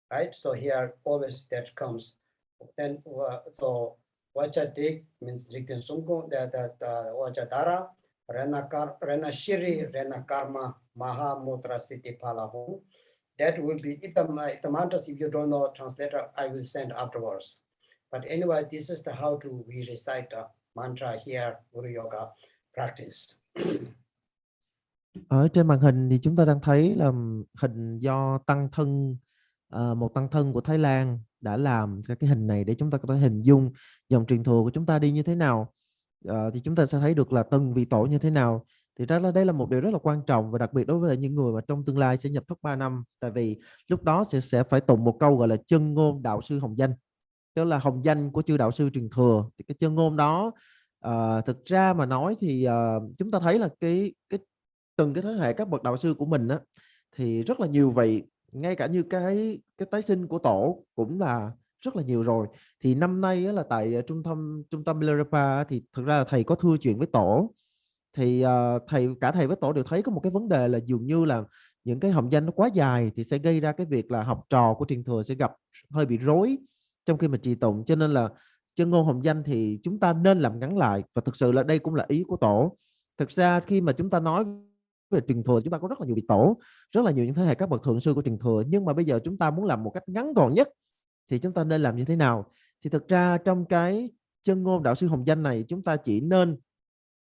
right? So here always that comes. Then so Vajradhara means Jigten Sumgong, that Vajradhara, Rena Shiri, Rena Karma, Mahamudra Siti Palahong. That will be, if the mantras, if you don't know translator, I will send afterwards. But anyway, this is how we recite the mantra here, Guru Yoga practice. Ở trên màn hình thì chúng ta đang thấy là hình do tăng thân, một tăng thân của Thái Lan đã làm cái hình này để chúng ta có thể hình dung dòng truyền thừa của chúng ta đi như thế nào. Thì chúng ta sẽ thấy được là từng vị tổ như thế nào. Thì đây là một điều rất là quan trọng, và đặc biệt đối với những người mà trong tương lai sẽ nhập thất 3 năm. Tại vì lúc đó sẽ phải tụng một câu gọi là chân ngôn đạo sư hồng danh, tức là hồng danh của chư đạo sư truyền thừa. Thì cái chân ngôn đó thực ra mà nói thì chúng ta thấy là cái từng cái thế hệ các bậc đạo sư của mình á, thì rất là nhiều vị, ngay cả như cái tái sinh của tổ cũng là rất là nhiều rồi. Thì năm nay á, là tại trung tâm Milarepa thì thực ra là thầy có thưa chuyện với tổ, thì thầy với tổ đều thấy có một cái vấn đề là dường như là những cái hồng danh nó quá dài thì sẽ gây ra cái việc là học trò của truyền thừa sẽ gặp hơi bị rối trong khi mà trì tụng, cho nên là chân ngôn hồng danh thì chúng ta nên làm ngắn lại, và thực sự là đây cũng là ý của tổ. Thực ra khi mà chúng ta nói về truyền thừa, chúng ta có rất là nhiều vị tổ, rất là nhiều những thế hệ các bậc thượng sư của truyền thừa, nhưng mà bây giờ chúng ta muốn làm một cách ngắn gọn nhất thì chúng ta nên làm như thế nào? Thì thực ra trong cái chân ngôn đạo sư hồng danh này chúng ta chỉ nên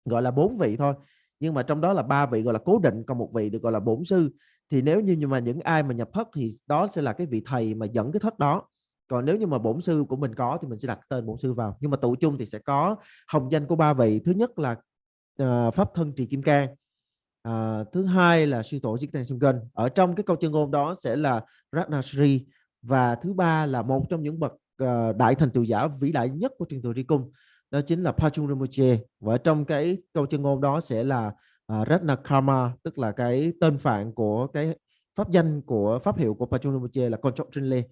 gọi là 4 vị thôi, nhưng mà trong đó là 3 vị gọi là cố định, còn một vị được gọi là bổn sư. Thì nếu như mà những ai mà nhập thất thì đó sẽ là cái vị thầy mà dẫn cái thất đó, còn nếu như mà bổn sư của mình có thì mình sẽ đặt tên bổn sư vào, nhưng mà tụ chung thì sẽ có hồng danh của 3 vị. Thứ nhất là pháp thân trì kim cang, thứ hai là sư tổ Jigten Sungen, ở trong cái câu chân ngôn đó sẽ là Ratnasri, và thứ ba là một trong những bậc đại thành tựu giả vĩ đại nhất của truyền thừa Ri Cung, đó chính là Pachung Rinpoche, và trong cái câu chân ngôn đó sẽ là Ratnakarma, tức là cái tên phạn của cái pháp danh của pháp hiệu của Pachung Rinpoche là Konchok Trinle.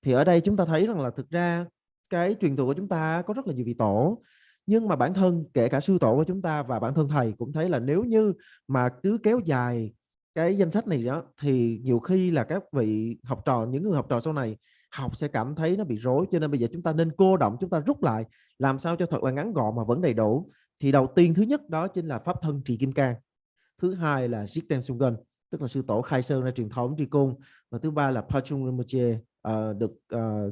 Thì ở đây chúng ta thấy rằng là thực ra cái truyền thừa của chúng ta có rất là nhiều vị tổ, nhưng mà bản thân kể cả sư tổ của chúng ta và bản thân thầy cũng thấy là nếu như mà cứ kéo dài cái danh sách này đó thì nhiều khi là các vị học trò, những người học trò sau này học sẽ cảm thấy nó bị rối, cho nên bây giờ chúng ta nên cô động, chúng ta rút lại làm sao cho thật là ngắn gọn mà vẫn đầy đủ. Thì đầu tiên thứ nhất đó chính là pháp thân trì kim cang, thứ hai là Jigten Sungen, tức là sư tổ khai sơn ra truyền thống Tri Cung, và thứ ba là Pachung Rinpoche, được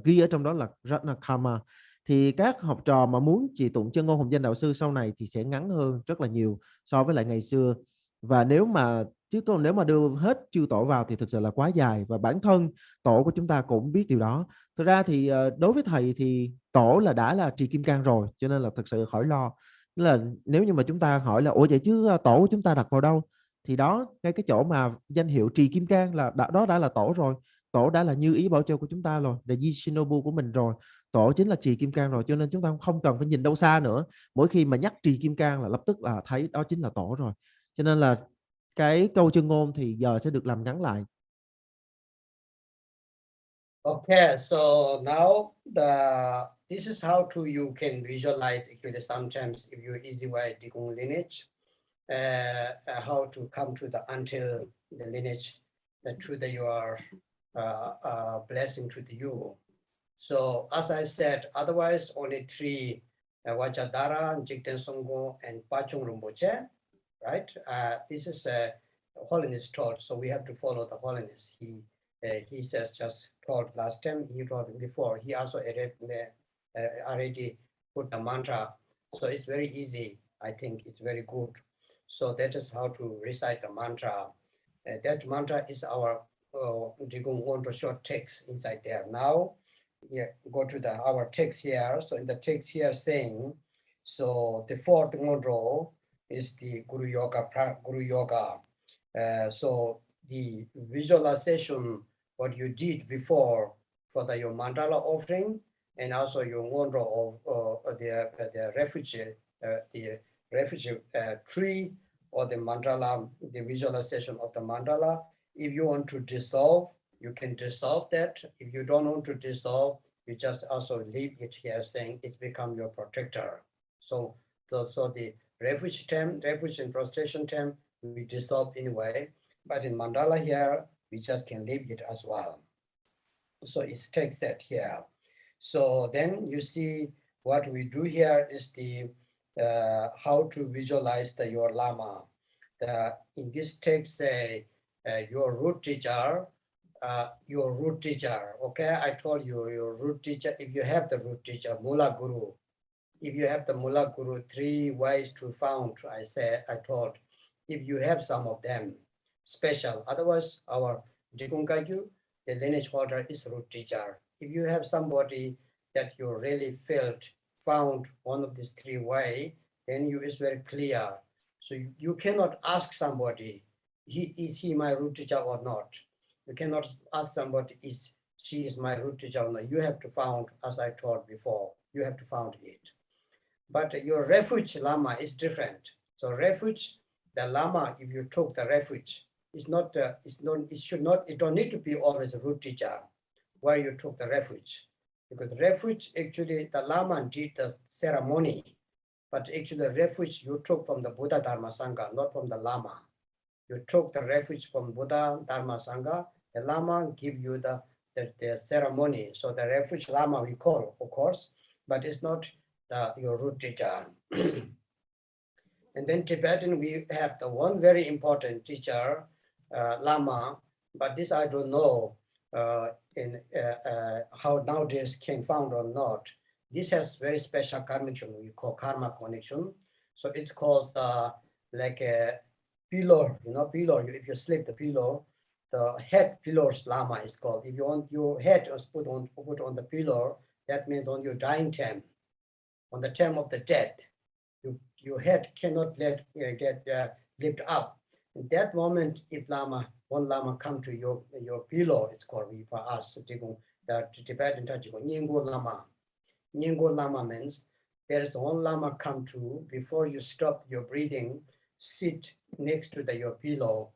ghi ở trong đó là Ratnakarma. Thì các học trò mà muốn trì tụng chân ngôn hồng danh đạo sư sau này thì sẽ ngắn hơn rất là nhiều so với lại ngày xưa. Và nếu mà nếu mà đưa hết chư tổ vào thì thực sự là quá dài, và bản thân tổ của chúng ta cũng biết điều đó. Thực ra thì đối với thầy thì tổ là đã là trì kim cang rồi, cho nên là thực sự khỏi lo. Là nếu như mà chúng ta hỏi là ủa vậy chứ tổ của chúng ta đặt vào đâu, thì đó, ngay cái chỗ mà danh hiệu trì kim cang là đó đã là tổ rồi. Tổ đã là như ý bảo châu của chúng ta rồi, là Di Shinobu của mình rồi, tổ chính là trì kim cang rồi, cho nên chúng ta không cần phải nhìn đâu xa nữa, mỗi khi mà nhắc trì kim cang là lập tức là thấy đó chính là tổ rồi. Cho nên là cái câu chân ngôn thì giờ sẽ được làm ngắn lại. Okay, so now this is how to you can visualize actually sometimes if you easy way Dikung lineage, how to come to the until the lineage to the your blessing to the you. So as I said, otherwise only three Vajradhara, Jigten Songpo, and Pachung Rinpoche, right? This is holiness taught, so we have to follow the holiness. He says just taught last time, he taught before. He also already put the mantra, so it's very easy. I think it's very good. So that is how to recite the mantra. That mantra is our short text inside there. Now, go to our text here. So in the text here saying, so the fourth row is the Guru Yoga. So the visualization, what you did before for your mandala offering, and also your row of the refuge tree, or the mandala, the visualization of the mandala. If you want to dissolve, you can dissolve that. If you don't want to dissolve, you just also leave it here saying it's become your protector. So the refuge and prostration term, we dissolve anyway, but in mandala here, we just can leave it as well. So it takes that here. So then you see what we do here is the how to visualize your Lama. In this text, say your root teacher, okay? I told you your root teacher, if you have the root teacher, Mula Guru, if you have the Mula Guru, 3 ways to found, I told, if you have some of them, special, otherwise our Dikunkaju, the lineage holder is root teacher. If you have somebody that you really found one of these 3 ways, then you is very clear. So you cannot ask somebody, is he my root teacher or not? You cannot ask somebody, she is my root teacher or not. You have to found, as I told before, you have to found it. But your refuge Lama is different. So refuge, the Lama, if you took the refuge, it don't need to be always a root teacher where you took the refuge. Because refuge, actually, the Lama did the ceremony, but actually the refuge you took from the Buddha Dharma Sangha, not from the Lama. You took the refuge from Buddha Dharma Sangha, the Lama give you the ceremony. So the refuge Lama we call, of course, but it's not your root teacher. And then Tibetan, we have the one very important teacher, Lama, but this I don't know how nowadays can found or not. This has very special connection we call karma connection. So it's called like a pillar, pillar. If you sleep the pillow, the head pillars Lama is called. If you want your head was put on the pillar, that means on your dying time, on the time of the death, your head cannot get lift up. In that moment, if one Lama come to your pillow, it's called for us, the Tibetan Nyinggo Lama. Nyinggo Lama means there is one Lama come to, before you stop your breathing, sit next to your pillow.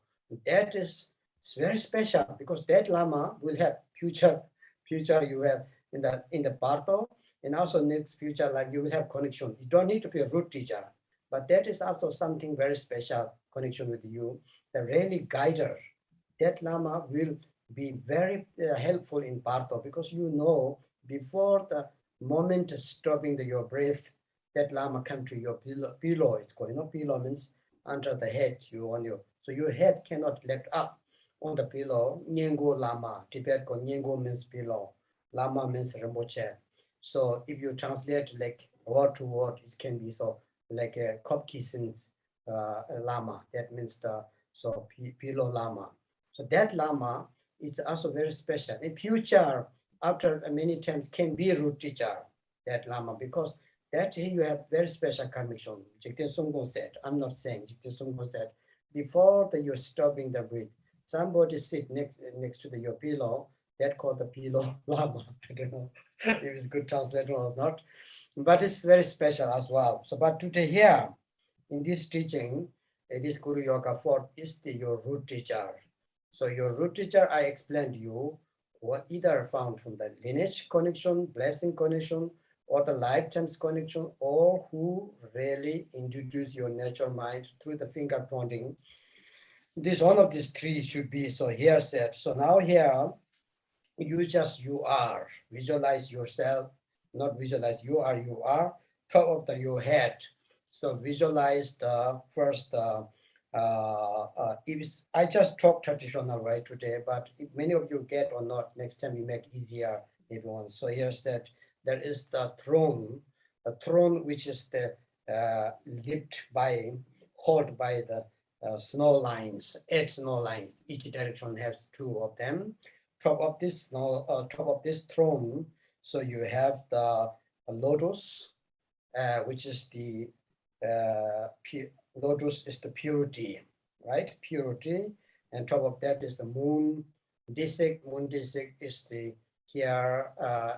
That is very special because that Lama will have future you have in the Barto, and also next future like you will have connection. You don't need to be a root teacher, but that is also something very special connection with you. The really guider, that Lama will be very helpful in Barto because before the moment stopping your breath, that Lama come to your pillow. It's called, pillow means under the head so your head cannot lift up on the pillow. Nyinggo Lama, Tibet called Nyinggo means pillow, Lama means Rinpoche. So if you translate like word to word, it can be so like a Kopkisen Lama. That means pillow Lama. So that Lama is also very special. In future, after many times, can be a root teacher, that Lama, because that you have very special connection. Jigten Sungpo said, I'm not saying, Jigten Sungpo said, before you're stopping the breath, somebody sit next to your pillow, that called the pillow Lama. I don't know if it's good translation or not, but it's very special as well. So, but today here, in this teaching, this Guru Yoga 4 is your root teacher. So your root teacher, I explained to you, what either found from the lineage connection, blessing connection, or the lifetime's connection, or who really introduce your natural mind through the finger pointing. This one of these three should be, so here said. So now here, you are. Visualize yourself, not visualize you are, top of your head. So visualize the first, I just talk traditional way today, but if many of you get or not, next time we make easier everyone. So here said, there is the throne which is the hold by the snow lines, 8 snow lines. Each direction has 2 of them. Top of this throne, so you have the lotus, which is the lotus is the purity, right? Purity, and top of that is the moon district. Moon district is the here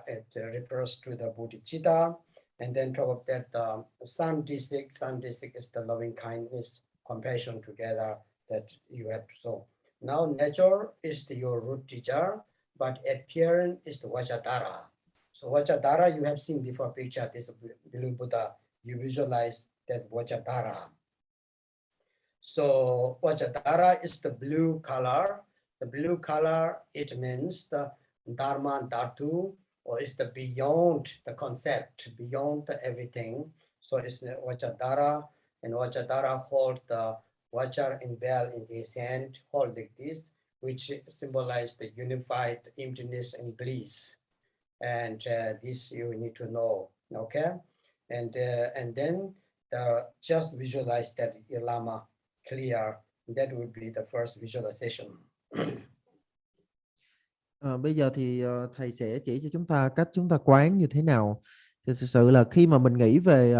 it refers to the bodhicitta, and then top of that the sun district. Sun district is the loving kindness, compassion together that you have to show. Now nature is your root teacher, but appearance is the Vajradhara. So Vajradhara you have seen before picture, this blue Buddha, you visualize that Vajradhara. So Vajradhara is the blue color. The blue color, it means the Dharma Dhatu, or is the beyond the concept, beyond everything. So it's the Vajradhara, and Vajradhara hold the Vajra and bell in his hand, hold like this, which symbolize the unified emptiness and bliss. And this you need to know, okay? And then just visualize that Lama clear. That would be the first visualization. Bây giờ thì thầy sẽ chỉ cho chúng ta cách chúng ta quán như thế nào. Thì thực sự là khi mà mình nghĩ về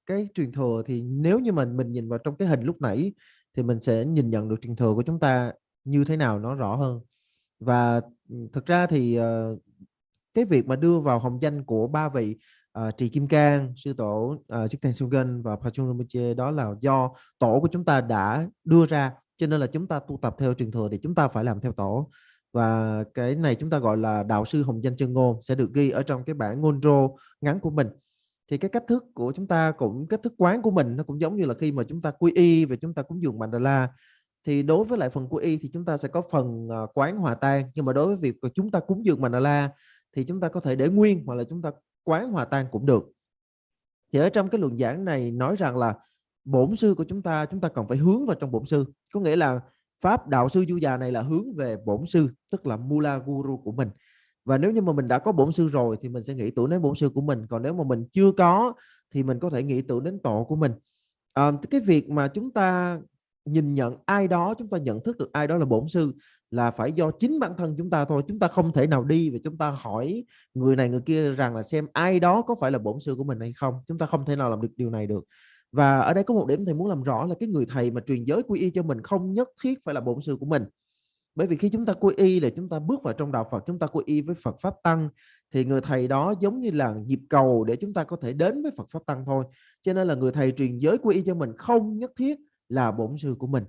cái truyền thừa, thì nếu như mình nhìn vào trong cái hình lúc nãy thì mình sẽ nhìn nhận được truyền thừa của chúng ta như thế nào nó rõ hơn. Và thực ra thì cái việc mà đưa vào hồng danh của 3 vị trì kim cang, sư tổ Jigten Sungen và Pachung Rinpoche, đó là do tổ của chúng ta đã đưa ra, cho nên là chúng ta tu tập theo truyền thừa thì chúng ta phải làm theo tổ. Và cái này chúng ta gọi là đạo sư hồng danh chân ngôn, sẽ được ghi ở trong cái bản ngôn rô ngắn của mình. Thì cái cách thức của chúng ta cũng, cách thức quán của mình nó cũng giống như là khi mà chúng ta quy y và chúng ta cúng dường mandala. Thì đối với lại phần quy y thì chúng ta sẽ có phần quán hòa tan, nhưng mà đối với việc của chúng ta cúng dường mandala thì chúng ta có thể để nguyên hoặc là chúng ta quán hòa tan cũng được. Thì ở trong cái luận giảng này nói rằng là bổn sư của chúng ta cần phải hướng vào trong bổn sư, có nghĩa là pháp đạo sư du già này là hướng về bổn sư, tức là Mula Guru của mình. Và nếu như mà mình đã có bổn sư rồi thì mình sẽ nghĩ tưởng đến bổn sư của mình, còn nếu mà mình chưa có thì mình có thể nghĩ tưởng đến tổ của mình. Cái việc mà chúng ta nhìn nhận ai đó, chúng ta nhận thức được ai đó là bổn sư là phải do chính bản thân chúng ta thôi. Chúng ta không thể nào đi và chúng ta hỏi người này người kia rằng là xem ai đó có phải là bổn sư của mình hay không. Chúng ta không thể nào làm được điều này được. Và ở đây có một điểm thầy muốn làm rõ là cái người thầy mà truyền giới quy y cho mình không nhất thiết phải là bổn sư của mình. Bởi vì khi chúng ta quy y là chúng ta bước vào trong đạo Phật, chúng ta quy y với Phật Pháp Tăng, thì người thầy đó giống như là nhịp cầu để chúng ta có thể đến với Phật Pháp Tăng thôi. Cho nên là người thầy truyền giới quy y cho mình không nhất thiết là bổn sư của mình.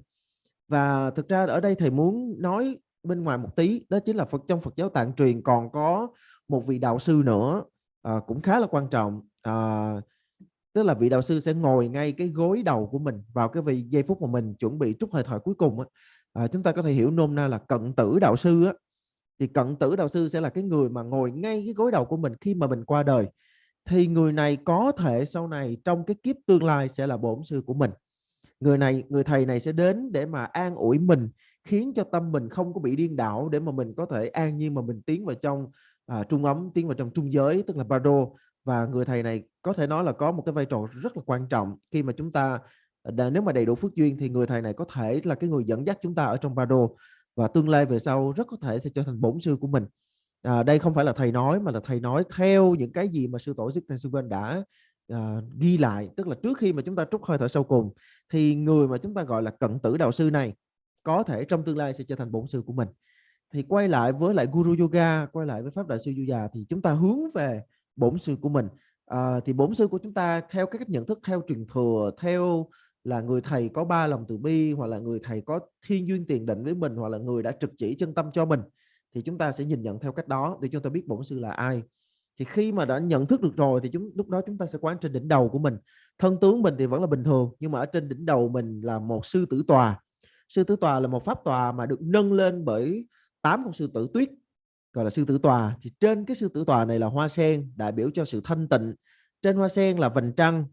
Và thực ra ở đây thầy muốn nói bên ngoài một tí, đó chính là trong Phật giáo Tạng truyền còn có một vị đạo sư nữa cũng khá là quan trọng. Tức là vị đạo sư sẽ ngồi ngay cái gối đầu của mình vào cái giây phút mà mình chuẩn bị trút hơi thở cuối cùng. Chúng ta có thể hiểu nôm na là cận tử đạo sư. Thì cận tử đạo sư sẽ là cái người mà ngồi ngay cái gối đầu của mình khi mà mình qua đời. Thì người này có thể sau này trong cái kiếp tương lai sẽ là bổn sư của mình. Người thầy này sẽ đến để mà an ủi mình, khiến cho tâm mình không có bị điên đảo, để mà mình có thể an nhiên mà mình tiến vào trong trung ấm, tiến vào trong trung giới, tức là Bardo. Và người thầy này có thể nói là có một cái vai trò rất là quan trọng khi mà chúng ta nếu mà đầy đủ phước duyên thì người thầy này có thể là cái người dẫn dắt chúng ta ở trong Bardo, và tương lai về sau rất có thể sẽ trở thành bổn sư của mình. Đây không phải là thầy nói, mà là thầy nói theo những cái gì mà sư tổ Jigten Sungen đã ghi lại. Tức là trước khi mà chúng ta trút hơi thở sau cùng thì người mà chúng ta gọi là cận tử đạo sư này có thể trong tương lai sẽ trở thành bổn sư của mình. Thì quay lại với lại Guru Yoga, quay lại với pháp đại sư Du Già, thì chúng ta hướng về bổn sư của mình. Thì bổn sư của chúng ta theo cái cách nhận thức theo truyền thừa, theo là người thầy có 3 lòng từ bi, hoặc là người thầy có thiên duyên tiền định với mình, hoặc là người đã trực chỉ chân tâm cho mình, thì chúng ta sẽ nhìn nhận theo cách đó để chúng ta biết bổn sư là ai. Thì khi mà đã nhận thức được rồi thì lúc đó chúng ta sẽ quán trên đỉnh đầu của mình. Thân tướng mình thì vẫn là bình thường, nhưng mà ở trên đỉnh đầu mình là một sư tử tòa. Sư tử tòa là một pháp tòa mà được nâng lên bởi 8 con sư tử tuyết, gọi là sư tử tòa. Thì trên cái sư tử tòa này là hoa sen, đại biểu cho sự thanh tịnh. Trên hoa sen là vầng trăng,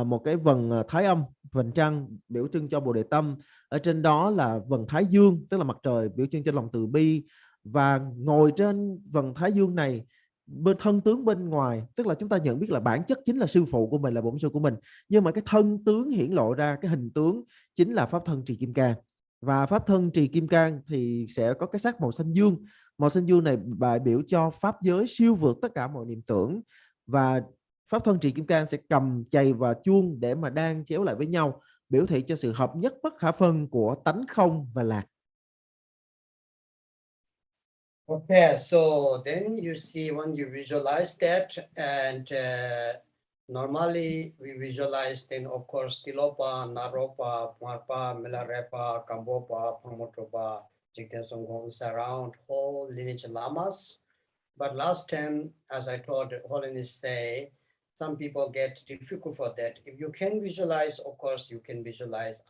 một cái vầng thái âm, vầng trăng biểu trưng cho Bồ Đề Tâm. Ở trên đó là vầng thái dương, tức là mặt trời, biểu trưng cho lòng từ bi. Và ngồi trên vầng thái dương này, bên thân tướng bên ngoài, tức là chúng ta nhận biết là bản chất chính là sư phụ của mình, là bổn sư của mình, nhưng mà cái thân tướng hiển lộ ra, cái hình tướng chính là pháp thân trì kim cang. Và pháp thân trì kim cang thì sẽ có cái sắc màu xanh dương. Màu xanh dương này đại biểu cho pháp giới siêu vượt tất cả mọi niệm tưởng. Và pháp thân trì kim cang sẽ cầm chày và chuông để mà đan chéo lại với nhau, biểu thị cho sự hợp nhất bất khả phân của tánh không và lạc. Okay, so then you see when you visualize that, and normally we visualize then of course Tilopa, Naropa, Marpa, Milarepa, Kambopa, Pamotropa, Jigten Songkhon around whole lineage lamas. But last time, as I told Holiness say, some people get difficult for that. If you can visualize, of course you can visualize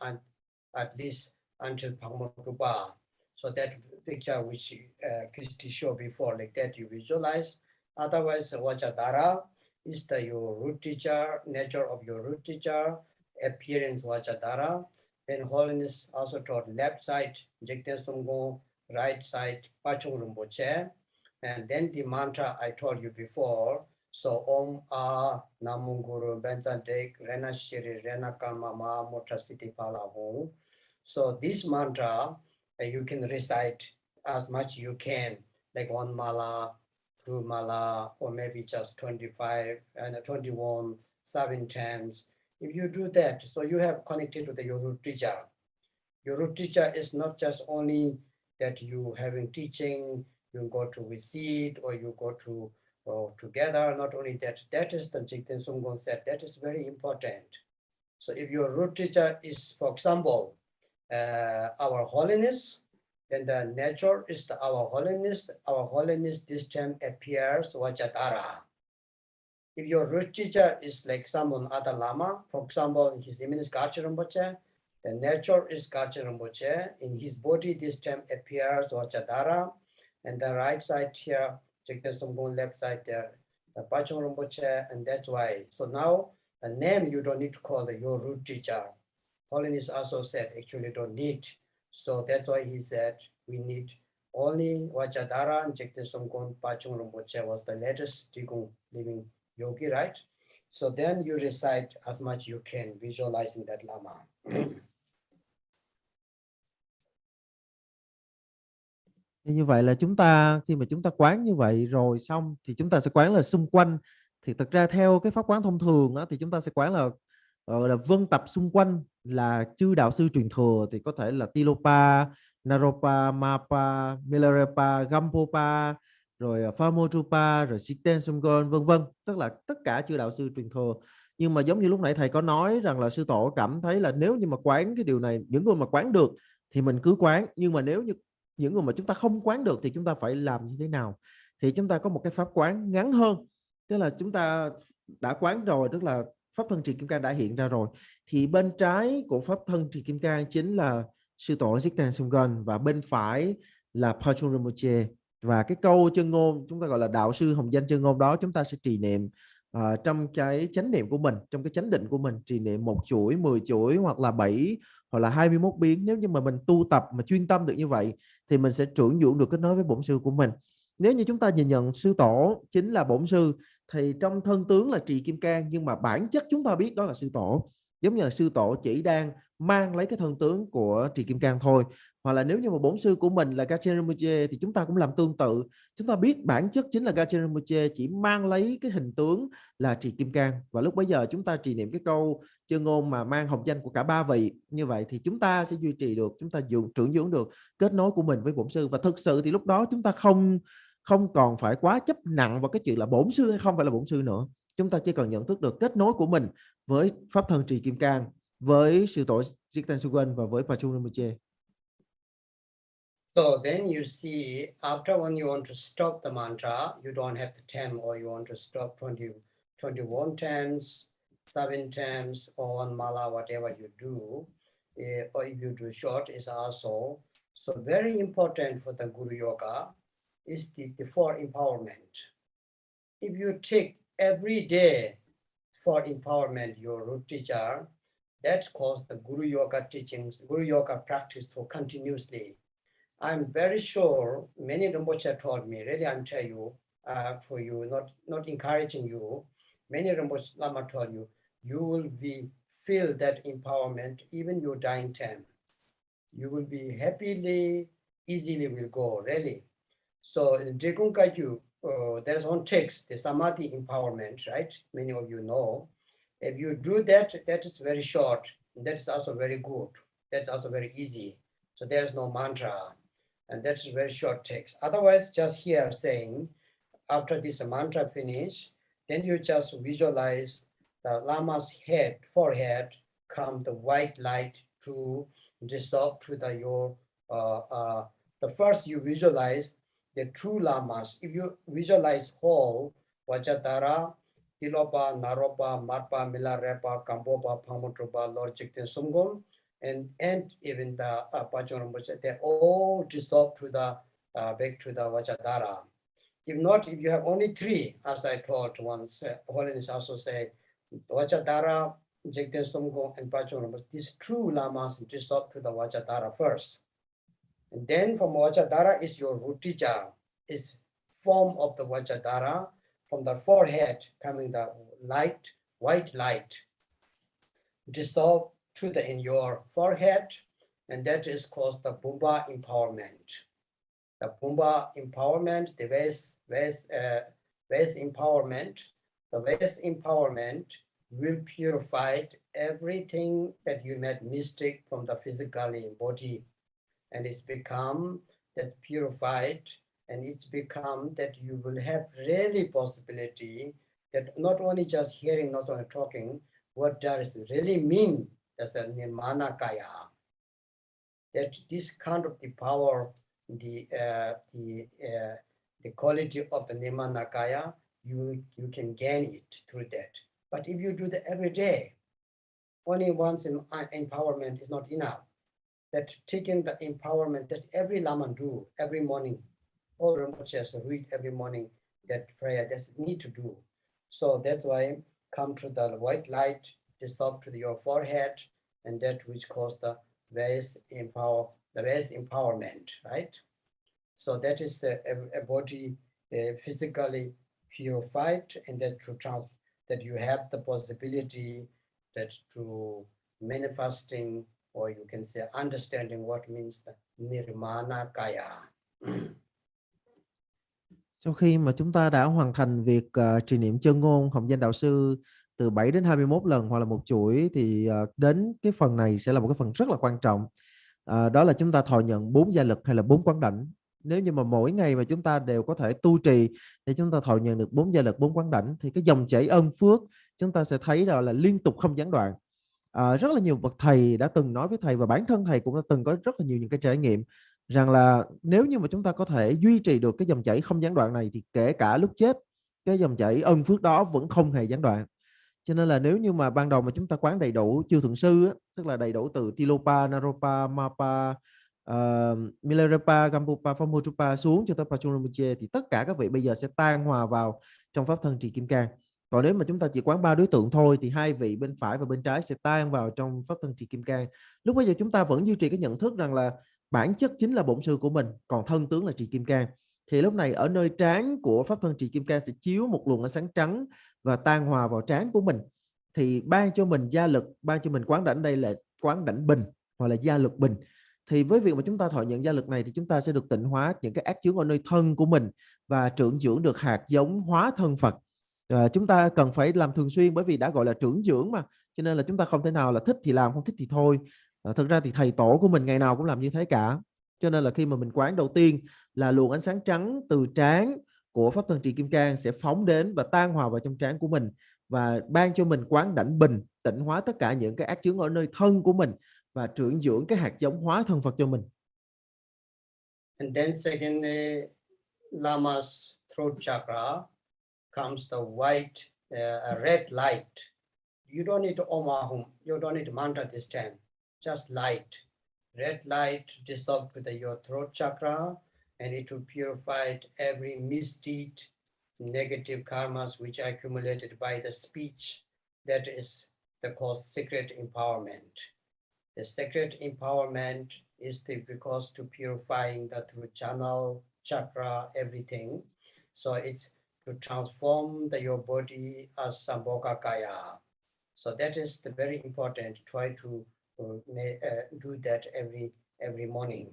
at least until Pamotropa. So that picture which Christy showed before, like that you visualize. Otherwise, Vajradhara is your root teacher, nature of your root teacher, appearance Vajradhara. Then Holiness also taught left side, Jigten Songkhon, right side, Pachung Rinpoche. And then the mantra I told you before, so Om A Namu Guru Benzadek Rena Shiri Rena Karma Mahamudra Siddhi Palavu. So this mantra you can recite as much you can, like 1 mala, 2 mala, or maybe just 25 and 21, 7 times. If you do that, so you have connected to your root teacher. Your root teacher is not just only that you having teaching, you go to visit or you go to So together, not only that, that is the Jigten Sumgon said, that is very important. So if your root teacher is, for example, our holiness, then the nature is our holiness. Our holiness this time appears Vajradhara. If your root teacher is like someone other Lama, for example, his name is Garche Rinpoche, the nature is Garche Rinpoche. In his body this time appears Vajradhara, and the right side here, Jigten Sumgon, left side there, the Pachong Rinpoche, and that's why. So now the name you don't need to call your root teacher. Holiness also said actually don't need. So that's why he said we need only Vajradhara and Jigten Sumgon. Pachong Rinpoche was the latest Tigong living yogi, right? So then you recite as much you can, visualizing that Lama. Như vậy là chúng ta khi mà chúng ta quán như vậy rồi xong thì chúng ta sẽ quán là xung quanh. Thì thực ra theo cái pháp quán thông thường á, thì chúng ta sẽ quán là vân tập xung quanh là chư đạo sư truyền thừa, thì có thể là Tilopa, Naropa, Mapa, Milarepa, Gampopa, rồi Phamodrupa, rồi Jigten Sumgon, vân vân, tức là tất cả chư đạo sư truyền thừa. Nhưng mà giống như lúc nãy thầy có nói rằng là sư tổ cảm thấy là nếu như mà quán cái điều này, những người mà quán được thì mình cứ quán, nhưng mà nếu như những người mà chúng ta không quán được thì chúng ta phải làm như thế nào? Thì chúng ta có một cái pháp quán ngắn hơn, tức là chúng ta đã quán rồi, tức là pháp thân trì kim cang đã hiện ra rồi, thì bên trái của pháp thân trì kim cang chính là sư tổ Jigten Sumgon và bên phải là Pachong Rinpoche. Và cái câu chân ngôn chúng ta gọi là đạo sư hồng danh chân ngôn đó, chúng ta sẽ trì niệm trong cái chánh niệm của mình, trong cái chánh định của mình, trì niệm 1 chuỗi, 10 chuỗi hoặc là 7 hoặc là 21 biến. Nếu như mà mình tu tập mà chuyên tâm được như vậy thì mình sẽ trưởng dưỡng được kết nối với bổn sư của mình. Nếu như chúng ta nhìn nhận sư tổ chính là bổn sư thì trong thân tướng là trì kim cang, nhưng mà bản chất chúng ta biết đó là sư tổ. Giống như là sư tổ chỉ đang mang lấy cái thân tướng của trì kim cang thôi. Hoặc là nếu như mà bổn sư của mình là Gachen Rinpoche thì chúng ta cũng làm tương tự. Chúng ta biết bản chất chính là Gachen Rinpoche chỉ mang lấy cái hình tướng là trì kim cang. Và lúc bấy giờ chúng ta trì niệm cái câu chân ngôn mà mang hồng danh của cả ba vị. Như vậy thì chúng ta sẽ duy trì được, chúng ta trưởng dưỡng được kết nối của mình với bổn sư. Và thực sự thì lúc đó chúng ta không còn phải quá chấp nặng vào cái chuyện là bổn sư hay không phải là bổn sư nữa. Chúng ta chỉ cần nhận thức được kết nối của mình với pháp thân trì kim cang, với sư tổ Jigten Sumgon và với Pachong Rinpoche. So then you see, after when you want to stop the mantra, you don't have to time, or you want to stop 21 times, 7 times, or one mala, whatever you do, or if you do short is also. So very important for the Guru Yoga is the for empowerment. If you take every day for empowerment, your root teacher, that's called the Guru Yoga teachings, Guru Yoga practice for continuously. I'm very sure many Rinpoche told me, really I'm telling you, for you, not encouraging you, many Rinpoche Lama told you, you will feel that empowerment even your dying time. You will be happily, easily will go, really. So in Drikung Kagyu, there's one text, the Samadhi empowerment, right? Many of you know. If you do that, that is very short. That's also very good. That's also very easy. So there's no mantra. And that's very short text. Otherwise, just here saying, after this mantra finish, then you just visualize the Lama's head, forehead, come the white light to dissolve to the first you visualize the true Lamas. If you visualize whole, Vajradhara, Tilopa, Naropa, Marpa, Milarepa, Gampopa, Phamodrupa, Lord Jigten Sumgon, and even the Pachong Rinpoche, they all dissolve to the back to the Vajradhara. If not, if you have only 3, as I told once, Holiness also said, Vajradhara, Jigten Sumgon, and Pachong Rinpoche, these true Lamas dissolve to the Vajradhara first. And then from Vajradhara is your root teacher, is form of the Vajradhara, from the forehead coming the light, white light, dissolve to in your forehead, and that is called the Bumba empowerment. The Bumba empowerment, the Vast empowerment, the Vast empowerment will purify everything that you made mystic from the physical body, and it's become that purified, and it's become that you will have really possibility that not only just hearing, not only talking, what does it really mean as a nirmana kaya. That this kind of the power, the quality of the nirmana kaya, you can gain it through that. But if you do that every day, only once in empowerment is not enough. That taking the empowerment that every Lama do every morning, all Rinpoches read every morning that prayer, that's need to do. So that's why come to the white light, dissolve to your forehead, and that which cause the various empowerment, right? So that is a body physically purified, and that that you have the possibility that to manifesting, or you can say understanding what means the nirmana kaya. Sau khi mà chúng ta đã hoàn thành việc trì niệm chân ngôn Hồng Danh Đạo Sư từ 7 đến 21 lần hoặc là một chuỗi, thì đến cái phần này sẽ là một cái phần rất là quan trọng. Đó là chúng ta thọ nhận 4 gia lực hay là 4 quán đảnh. Nếu như mà mỗi ngày mà chúng ta đều có thể tu trì để chúng ta thọ nhận được 4 gia lực, 4 quán đảnh, thì cái dòng chảy ân phước chúng ta sẽ thấy là liên tục không gián đoạn. Rất là nhiều bậc thầy đã từng nói với thầy, và bản thân thầy cũng đã từng có rất là nhiều những cái trải nghiệm rằng là nếu như mà chúng ta có thể duy trì được cái dòng chảy không gián đoạn này, thì kể cả lúc chết, cái dòng chảy ân phước đó vẫn không hề gián đoạn. Cho nên là nếu như mà ban đầu mà chúng ta quán đầy đủ chư thượng sư á, tức là đầy đủ từ Tilopa, Naropa, Mapa, Milarepa, Gambupa, Phamodrupa xuống cho tới Pachurumuche, thì tất cả các vị bây giờ sẽ tan hòa vào trong pháp thân trì kim cang. Còn nếu mà chúng ta chỉ quán 3 đối tượng thôi, thì 2 vị bên phải và bên trái sẽ tan vào trong pháp thân trì kim cang. Lúc bây giờ chúng ta vẫn duy trì cái nhận thức rằng là bản chất chính là bổn sư của mình, còn thân tướng là trì kim cang. Thì lúc này ở nơi trán của pháp thân trì kim cang sẽ chiếu một luồng ánh sáng trắng và tan hòa vào trán của mình, thì ban cho mình gia lực, ban cho mình quán đảnh, đây là quán đảnh bình hoặc là gia lực bình. Thì với việc mà chúng ta thọ nhận gia lực này, thì chúng ta sẽ được tịnh hóa những cái ác chướng ở nơi thân của mình và trưởng dưỡng được hạt giống hóa thân Phật. Chúng ta cần phải làm thường xuyên, bởi vì đã gọi là trưởng dưỡng mà, cho nên là chúng ta không thể nào là thích thì làm, không thích thì thôi. Thực ra thì thầy tổ của mình ngày nào cũng làm như thế cả. Cho nên là khi mà mình quán đầu tiên là luồng ánh sáng trắng từ trán của pháp thân trì kim cang sẽ phóng đến và tan hòa vào trong trán của mình, và ban cho mình quán đảnh bình, tịnh hóa tất cả những cái ác chướng ở nơi thân của mình và trưởng dưỡng cái hạt giống hóa thân Phật cho mình. And then secondly, Lama's throat chakra comes the white, red light. You don't need to Om Ahum, you don't need mantra this time, just light. Red light dissolved with your throat chakra, and it will purify every misdeed, negative karmas which are accumulated by the speech. That is the called secret empowerment. The secret empowerment is because to purifying the through channel, chakra, everything. So it's to transform your body as Sambhoga Kaya. So that is the very important. Try to do that every morning.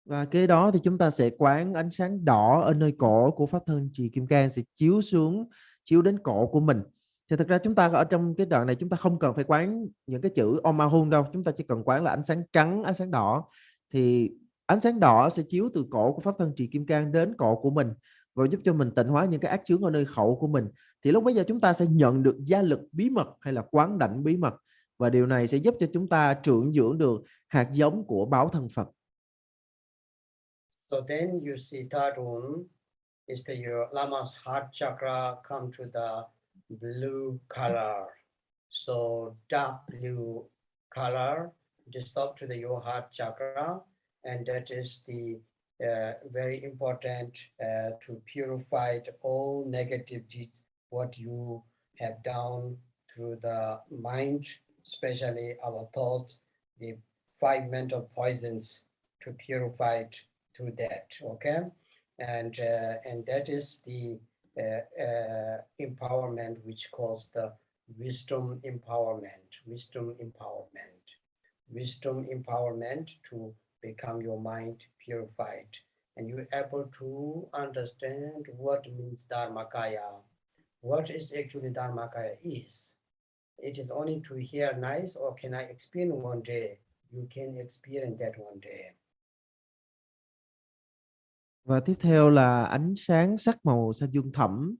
Và kế đó thì chúng ta sẽ quán ánh sáng đỏ ở nơi cổ của pháp thân trì kim cang sẽ chiếu xuống, chiếu đến cổ của mình. Thì thực ra chúng ta ở trong cái đoạn này chúng ta không cần phải quán những cái chữ Om Ahum đâu, chúng ta chỉ cần quán là ánh sáng trắng, ánh sáng đỏ. Thì ánh sáng đỏ sẽ chiếu từ cổ của pháp thân trì kim cang đến cổ của mình và giúp cho mình tịnh hóa những cái ác chướng ở nơi khẩu của mình. Thì lúc bây giờ chúng ta sẽ nhận được gia lực bí mật hay là quán đảnh bí mật, và điều này sẽ giúp cho chúng ta trưởng dưỡng được hạt giống của báo thân Phật. So then you see third one is your Lama's heart chakra come to the blue color. So dark blue color dissolved to your heart chakra, and that is the very important to purify all negative deeds what you have done through the mind, especially our thoughts, the 5 mental poisons, to purify it through that. Okay, and that is the empowerment which calls the wisdom empowerment. Wisdom empowerment to become your mind purified, and you're able to understand what means Dharmakaya. What is actually Dharmakaya is. It is only to hear nice, or can I experience one day? You can experience that one day. Và tiếp theo là ánh sáng sắc màu xanh dương thẫm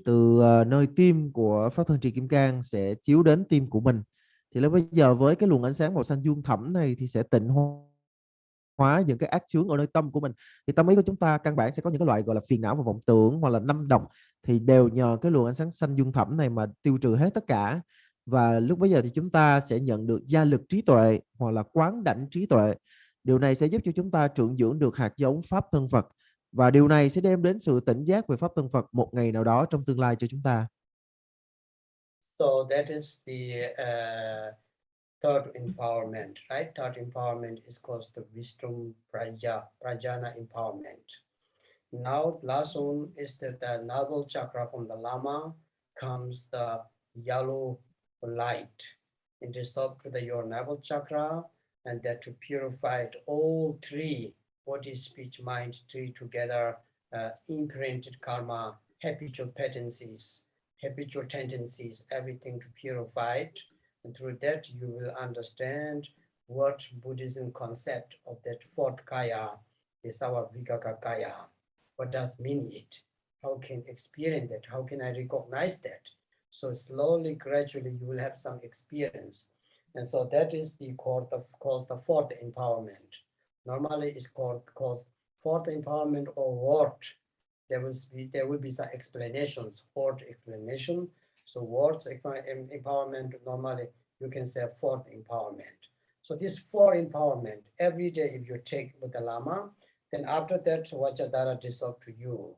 từ nơi tim của Pháp Thân Trì Kim Cang sẽ chiếu đến tim của mình. Thì lúc bây giờ với cái luồng ánh sáng màu xanh dương thẫm này thì sẽ tịnh hóa những cái ác chướng ở nơi tâm của mình. Thì tâm ý của chúng ta căn bản sẽ có những cái loại gọi là phiền não và vọng tưởng hoặc là năm độc, thì đều nhờ cái luồng ánh sáng xanh dương thẫm này mà tiêu trừ hết tất cả. Và lúc bây giờ thì chúng ta sẽ nhận được gia lực trí tuệ hoặc là quán đảnh trí tuệ. Điều này sẽ giúp cho chúng ta trưởng dưỡng được hạt giống Pháp Thân Phật, và điều này sẽ đem đến sự tỉnh giác về Pháp Thân Phật một ngày nào đó trong tương lai cho chúng ta. So that is the third empowerment, right? Third empowerment is called the wisdom prajna empowerment. Now, last one is that the navel chakra from the Lama comes the yellow light. It is up to your navel chakra, and that to purify all three, body, speech, mind, three together, imprinted karma, habitual tendencies, everything to purify it. And through that, you will understand what Buddhism concept of that fourth kaya is our Vigaka kaya. What does mean it? How can experience that? How can I recognize that? So slowly, gradually, you will have some experience. And so that is the called the fourth empowerment. Normally it's called fourth empowerment or word. There will be some explanations, fourth explanation. So words empowerment, normally you can say fourth empowerment. So this four empowerment, every day if you take with the Lama, then after that Vajradhara dissolve to you.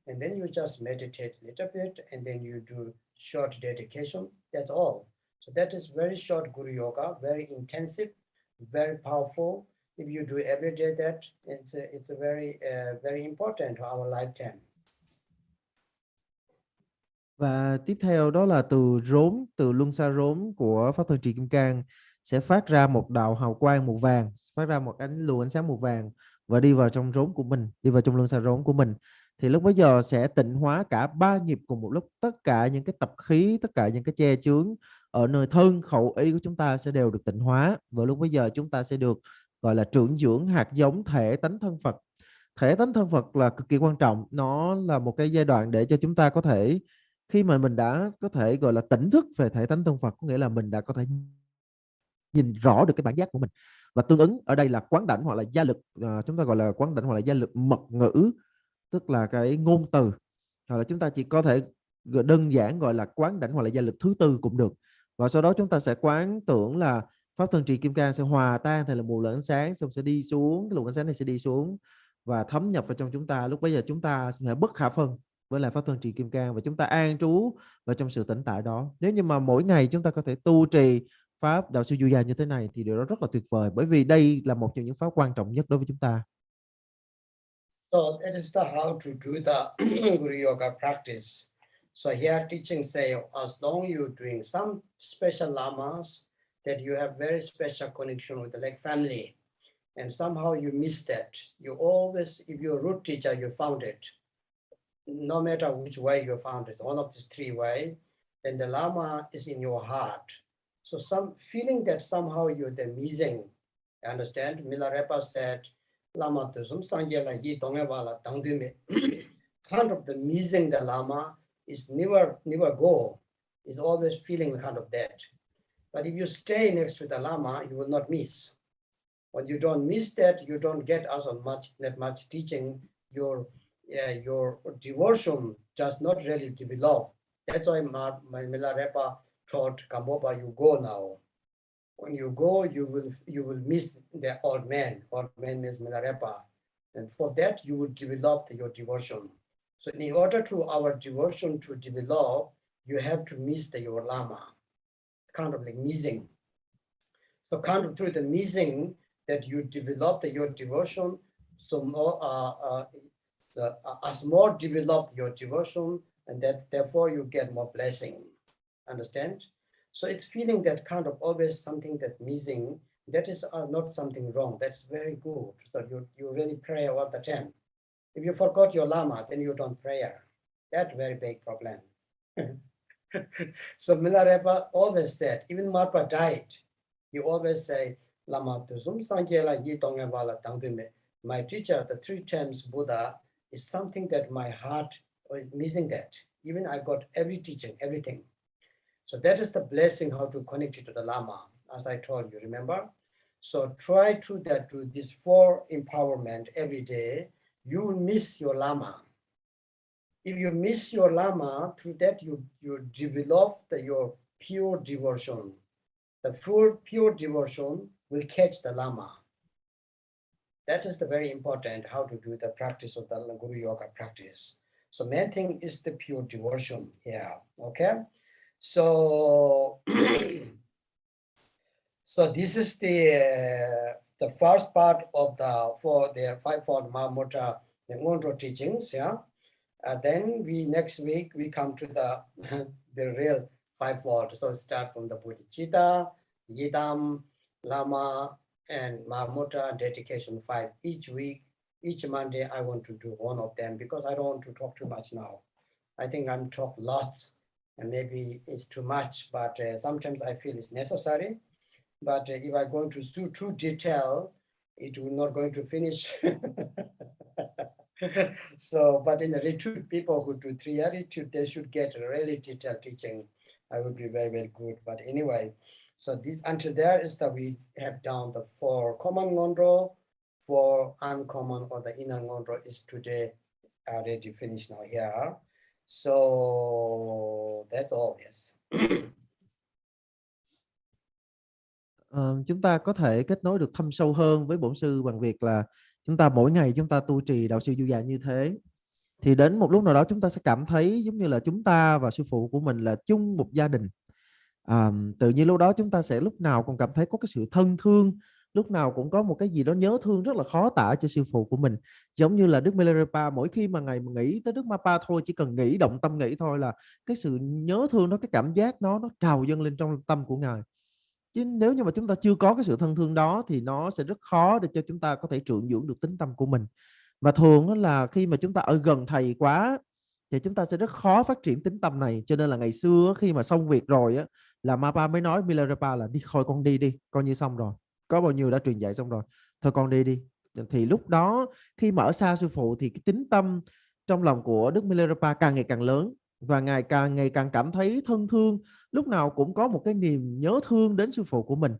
And then you just meditate a little bit, and then you do short dedication, that's all. So that is very short Guru Yoga, very intensive, very powerful. If you do every day that, it's a very important to our lifetime. Và tiếp theo đó là từ luân xa rốn của Pháp Thân Trì Kim Cang sẽ phát ra một đạo hào quang màu vàng, phát ra một luồng ánh sáng màu vàng và đi vào trong rốn của mình, đi vào trong luân xa rốn của mình. Thì lúc bấy giờ sẽ tịnh hóa cả ba nghiệp cùng một lúc, tất cả những cái tập khí, tất cả những cái che chướng ở nơi thân khẩu ý của chúng ta sẽ đều được tịnh hóa. Và lúc bấy giờ chúng ta sẽ được gọi là trưởng dưỡng hạt giống thể tánh thân Phật. Thể tánh thân Phật là cực kỳ quan trọng, nó là một cái giai đoạn để cho chúng ta có thể, khi mà mình đã có thể gọi là tỉnh thức về thể tánh thân Phật, có nghĩa là mình đã có thể nhìn rõ được cái bản giác của mình. Và tương ứng ở đây là quán đảnh hoặc là gia lực, chúng ta gọi là quán đảnh hoặc là gia lực mật ngữ, tức là cái ngôn từ, hoặc là chúng ta chỉ có thể đơn giản gọi là quán đảnh hoặc là gia lực thứ tư cũng được. Và sau đó chúng ta sẽ quán tưởng là Pháp Thân Trì Kim Cang sẽ hòa tan thành là một luồng ánh sáng, xong sẽ đi xuống, cái luồng ánh sáng này sẽ đi xuống và thấm nhập vào trong chúng ta. Lúc bây giờ chúng ta sẽ bất khả phân với lại Pháp Thân Trì Kim Cang và chúng ta an trú vào trong sự tĩnh tại đó. Nếu như mà mỗi ngày chúng ta có thể tu trì pháp đạo sư du gia như thế này thì điều đó rất là tuyệt vời, bởi vì đây là một trong những pháp quan trọng nhất đối với chúng ta. So that is the how to do the Guru Yoga practice. So here teaching say, as long you're doing some special lamas, that you have very special connection with the like family, and somehow you miss that. You always, if you're a root teacher, you found it. No matter which way you found it, one of these three ways, then the Lama is in your heart. So some feeling that somehow you're the missing. Understand? Milarepa said, Lama tusum sangyala yi dongebala dangdume. Kind of the missing the Lama is never go. Is always feeling kind of that. But if you stay next to the Lama, you will not miss. When you don't miss that, you don't get also that much teaching. Your devotion does not really develop. That's why my Milarepa taught Kambopa, you go now. When you go, you will miss the old man. Old man means Milarepa. And for that, you will develop your devotion. So in order to our devotion to develop, you have to miss your Lama, kind of like missing. So kind of through the missing that you develop your devotion, so more, as more develop your devotion, and that therefore you get more blessing. Understand? So it's feeling that kind of always something that missing. That is not something wrong. That's very good. So you really pray all the time. If you forgot your Lama, then you don't pray. That's a very big problem. So Milarepa always said, even Marpa died, he always say, Lama tusum sangyela yi dongevala dangdume. my teacher, the 3 times Buddha, is something that my heart was missing that. Even I got every teaching, everything. So that is the blessing, how to connect it to the Lama, as I told you, remember? So try to that to this 4 empowerment every day. You will miss your Lama. If you miss your Lama, through that you develop your pure devotion. The full pure devotion will catch the Lama. That is the very important how to do the practice of the Guru Yoga practice. So main thing is the pure devotion here, okay? So, so this is the first part of the 5-fold Mahamudra, the Ngondro teachings, yeah? Then next week we come to the real 5-fold. So start from the Bodhicitta, Yidam, Lama, and Mahamudra dedication 5 each week. Each Monday I want to do one of them because I don't want to talk too much now. I think I'm talk lots and maybe it's too much, but sometimes I feel it's necessary. But if I'm going to do too detail, it will not going to finish. So, but in the retreat, people who do 3 retreat, they should get a really detailed teaching. I would be very, very good. But anyway, so this until there is that we have done the 4 common ngondro, 4 uncommon or the inner ngondro is today already finished now here. So that's all, yes. Chúng ta có thể kết nối được thâm sâu hơn với bổn sư bằng việc là chúng ta mỗi ngày chúng ta tu trì đạo sư Du Già như thế. Thì đến một lúc nào đó chúng ta sẽ cảm thấy giống như là chúng ta và sư phụ của mình là chung một gia đình. Tự nhiên lúc đó chúng ta sẽ lúc nào cũng cảm thấy có cái sự thân thương, lúc nào cũng có một cái gì đó nhớ thương rất là khó tả cho sư phụ của mình. Giống như là Đức Milarepa mỗi khi mà ngài nghĩ tới Đức Mapa thôi, chỉ cần nghĩ động tâm nghĩ thôi là cái sự nhớ thương đó, cái cảm giác nó trào dâng lên trong tâm của ngài. Chứ nếu như mà chúng ta chưa có cái sự thân thương đó thì nó sẽ rất khó để cho chúng ta có thể trượng dưỡng được tính tâm của mình. Và thường đó là khi mà chúng ta ở gần thầy quá thì chúng ta sẽ rất khó phát triển tính tâm này. Cho nên là ngày xưa khi mà xong việc rồi á, là Mapa mới nói Milarepa là thôi con đi, coi như xong rồi, có bao nhiêu đã truyền dạy xong rồi, thôi con đi. Thì lúc đó khi mà ở xa sư phụ thì cái tính tâm trong lòng của Đức Milarepa càng ngày càng lớn và ngài càng ngày càng cảm thấy thân thương, lúc nào cũng có một cái niềm nhớ thương đến sư phụ của mình.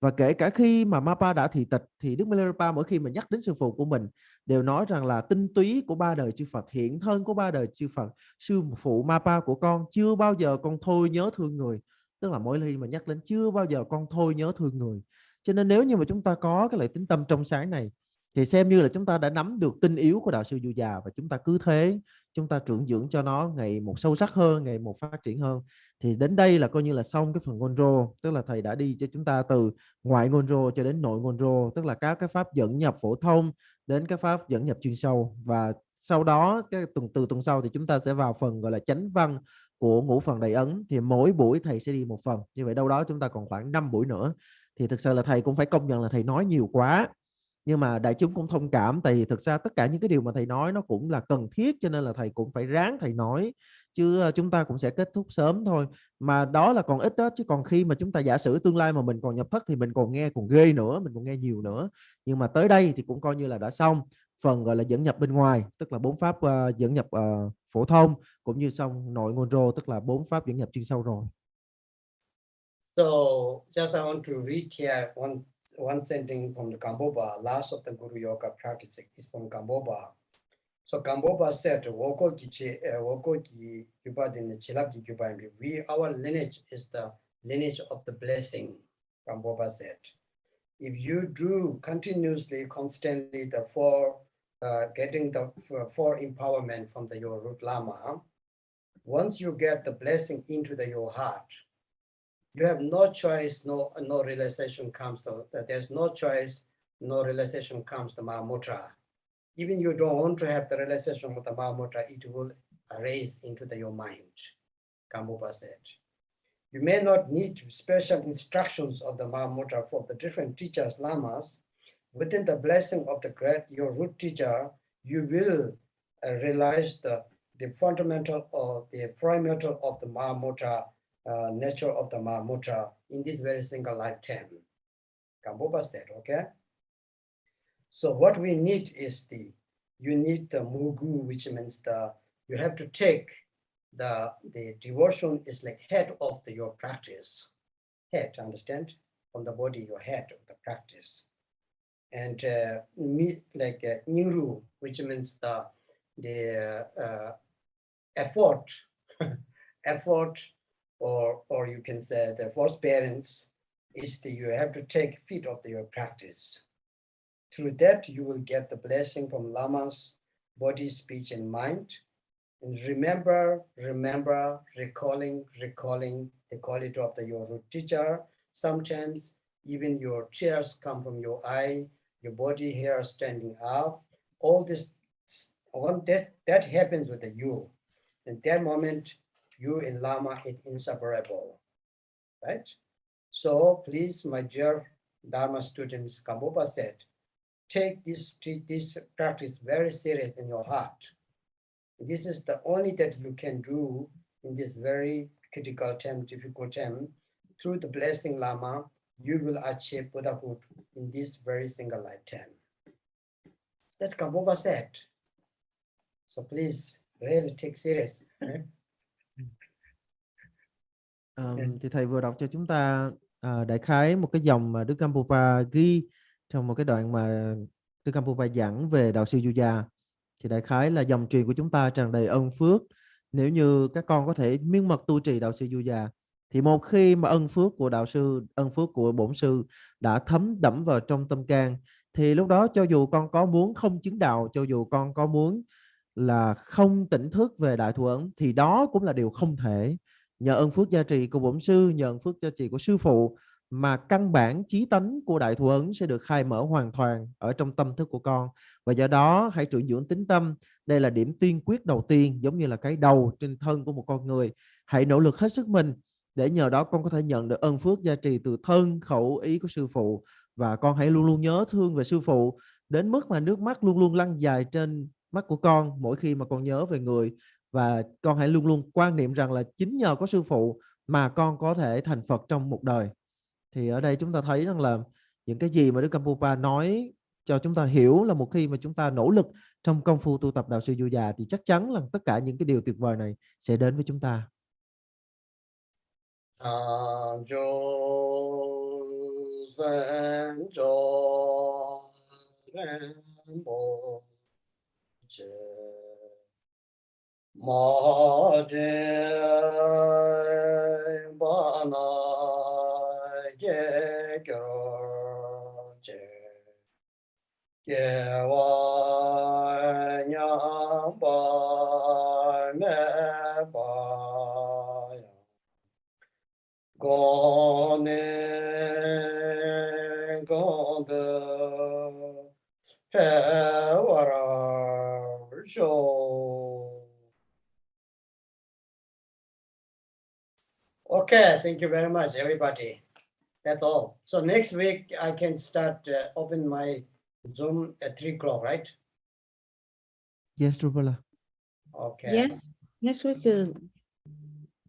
Và kể cả khi mà Mapa đã thị tịch thì Đức Milarepa mỗi khi mà nhắc đến sư phụ của mình đều nói rằng là tinh túy của 3 đời chư Phật, hiện thân của 3 đời chư Phật, sư phụ Mapa của con chưa bao giờ con thôi nhớ thương người. Tức là mỗi khi mà nhắc đến chưa bao giờ con thôi nhớ thương người. Cho nên nếu như mà chúng ta có cái loại tính tâm trong sáng này thì xem như là chúng ta đã nắm được tinh yếu của đạo sư Du Già, và chúng ta cứ thế chúng ta trưởng dưỡng cho nó ngày một sâu sắc hơn, ngày một phát triển hơn. Thì đến đây là coi như là xong cái phần Ngondro, tức là thầy đã đi cho chúng ta từ ngoại Ngondro cho đến nội Ngondro, tức là các cái pháp dẫn nhập phổ thông đến các pháp dẫn nhập chuyên sâu. Và sau đó từ tuần sau thì chúng ta sẽ vào phần gọi là chánh văn của ngũ phần đầy ấn. Thì mỗi buổi thầy sẽ đi một phần, như vậy đâu đó chúng ta còn khoảng 5 buổi nữa. Thì thực sự là thầy cũng phải công nhận là thầy nói nhiều quá, nhưng mà đại chúng cũng thông cảm, tại vì thực ra tất cả những cái điều mà thầy nói nó cũng là cần thiết, cho nên là thầy cũng phải ráng thầy nói, chứ chúng ta cũng sẽ kết thúc sớm thôi. Mà đó là còn ít đó, chứ còn khi mà chúng ta giả sử tương lai mà mình còn nhập thất thì mình còn nghe còn ghê nữa, mình còn nghe nhiều nữa. Nhưng mà tới đây thì cũng coi như là đã xong phần gọi là dẫn nhập bên ngoài, tức là 4 pháp dẫn nhập phổ thông, cũng như xong nội Ngondro, tức là 4 pháp dẫn nhập chuyên sâu rồi. So just I want to read here one sentence from the Kamboba, last of the Guru Yoga practice is from Kamboba. So Kamboba said, our lineage is the lineage of the blessing, Kamboba said. If you do continuously, constantly the getting the 4 empowerment from your root Lama, once you get the blessing into your heart, you have no choice, no realization comes. There's no choice, no realization comes to Mahamudra. Even you don't want to have the realization with the Mahamudra, it will arise into your mind, Kamboba said. You may not need special instructions of the Mahamudra for the different teachers, lamas. Within the blessing of your root teacher, you will realize the fundamental or the fundamental of the Mahamudra, nature of the Mahamudra in this very single lifetime. Kamboba said, okay? So what we need is you need the mugu, which means you have to take the devotion is like head of your practice. Head, understand? From the body, your head of the practice. And Nyingru, which means the effort, effort, or you can say the forbearance is you have to take feet of your practice. Through that, you will get the blessing from lamas, body, speech, and mind. And remember, recalling the quality of your root teacher. Sometimes even your tears come from your eye, your body hair standing up. All this, that happens with you. In that moment, you in Lama is inseparable, right? So please, my dear Dharma students, Kambopa said, take this practice very serious in your heart. This is the only that you can do in this very critical time, difficult time. Through the blessing Lama, you will achieve Buddhahood in this very single lifetime. That's Kambopa said. So please, really take serious. Thì thầy vừa đọc cho chúng ta đại khái một cái dòng mà Đức Kampopa ghi trong một cái đoạn mà Đức Kampopa giảng về đạo sư Yuja. Thì đại khái là dòng truyền của chúng ta tràn đầy ân phước. Nếu như các con có thể miên mật tu trì đạo sư Yuja, thì một khi mà ân phước của đạo sư, ân phước của bổn sư đã thấm đẫm vào trong tâm can, thì lúc đó cho dù con có muốn không chứng đạo, cho dù con có muốn là không tỉnh thức về đại thủ ấn, thì đó cũng là điều không thể. Nhờ ân phước gia trì của bổn sư, nhờ ân phước gia trì của sư phụ, mà căn bản chí tánh của đại thủ ấn sẽ được khai mở hoàn toàn ở trong tâm thức của con. Và do đó hãy trưởng dưỡng tín tâm. Đây là điểm tiên quyết đầu tiên, giống như là cái đầu trên thân của một con người. Hãy nỗ lực hết sức mình để nhờ đó con có thể nhận được ân phước gia trì từ thân, khẩu, ý của sư phụ. Và con hãy luôn luôn nhớ thương về sư phụ, đến mức mà nước mắt luôn luôn lăn dài trên mắt của con mỗi khi mà con nhớ về người. Và con hãy luôn luôn quan niệm rằng là chính nhờ có sư phụ mà con có thể thành Phật trong một đời. Thì ở đây chúng ta thấy rằng là những cái gì mà Đức Kampopa nói cho chúng ta hiểu là một khi mà chúng ta nỗ lực trong công phu tu tập đạo sư Yuja, thì chắc chắn là tất cả những cái điều tuyệt vời này sẽ đến với chúng ta. Okay, thank you very much, everybody. That's all. So next week I can start open my Zoom at 3 o'clock, right? Yes, Drupala. Okay. Yes, next week the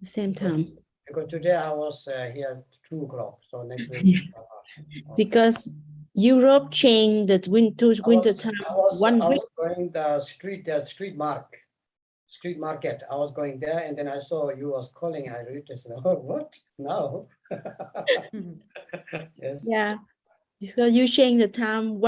same time. Because today I was here at 2 o'clock, so next week. Okay. Because Europe changed the winter time. I was going the street market. I was going there, and then I saw you was calling. I read this. Oh, what now? Yes. Yeah, because you change the time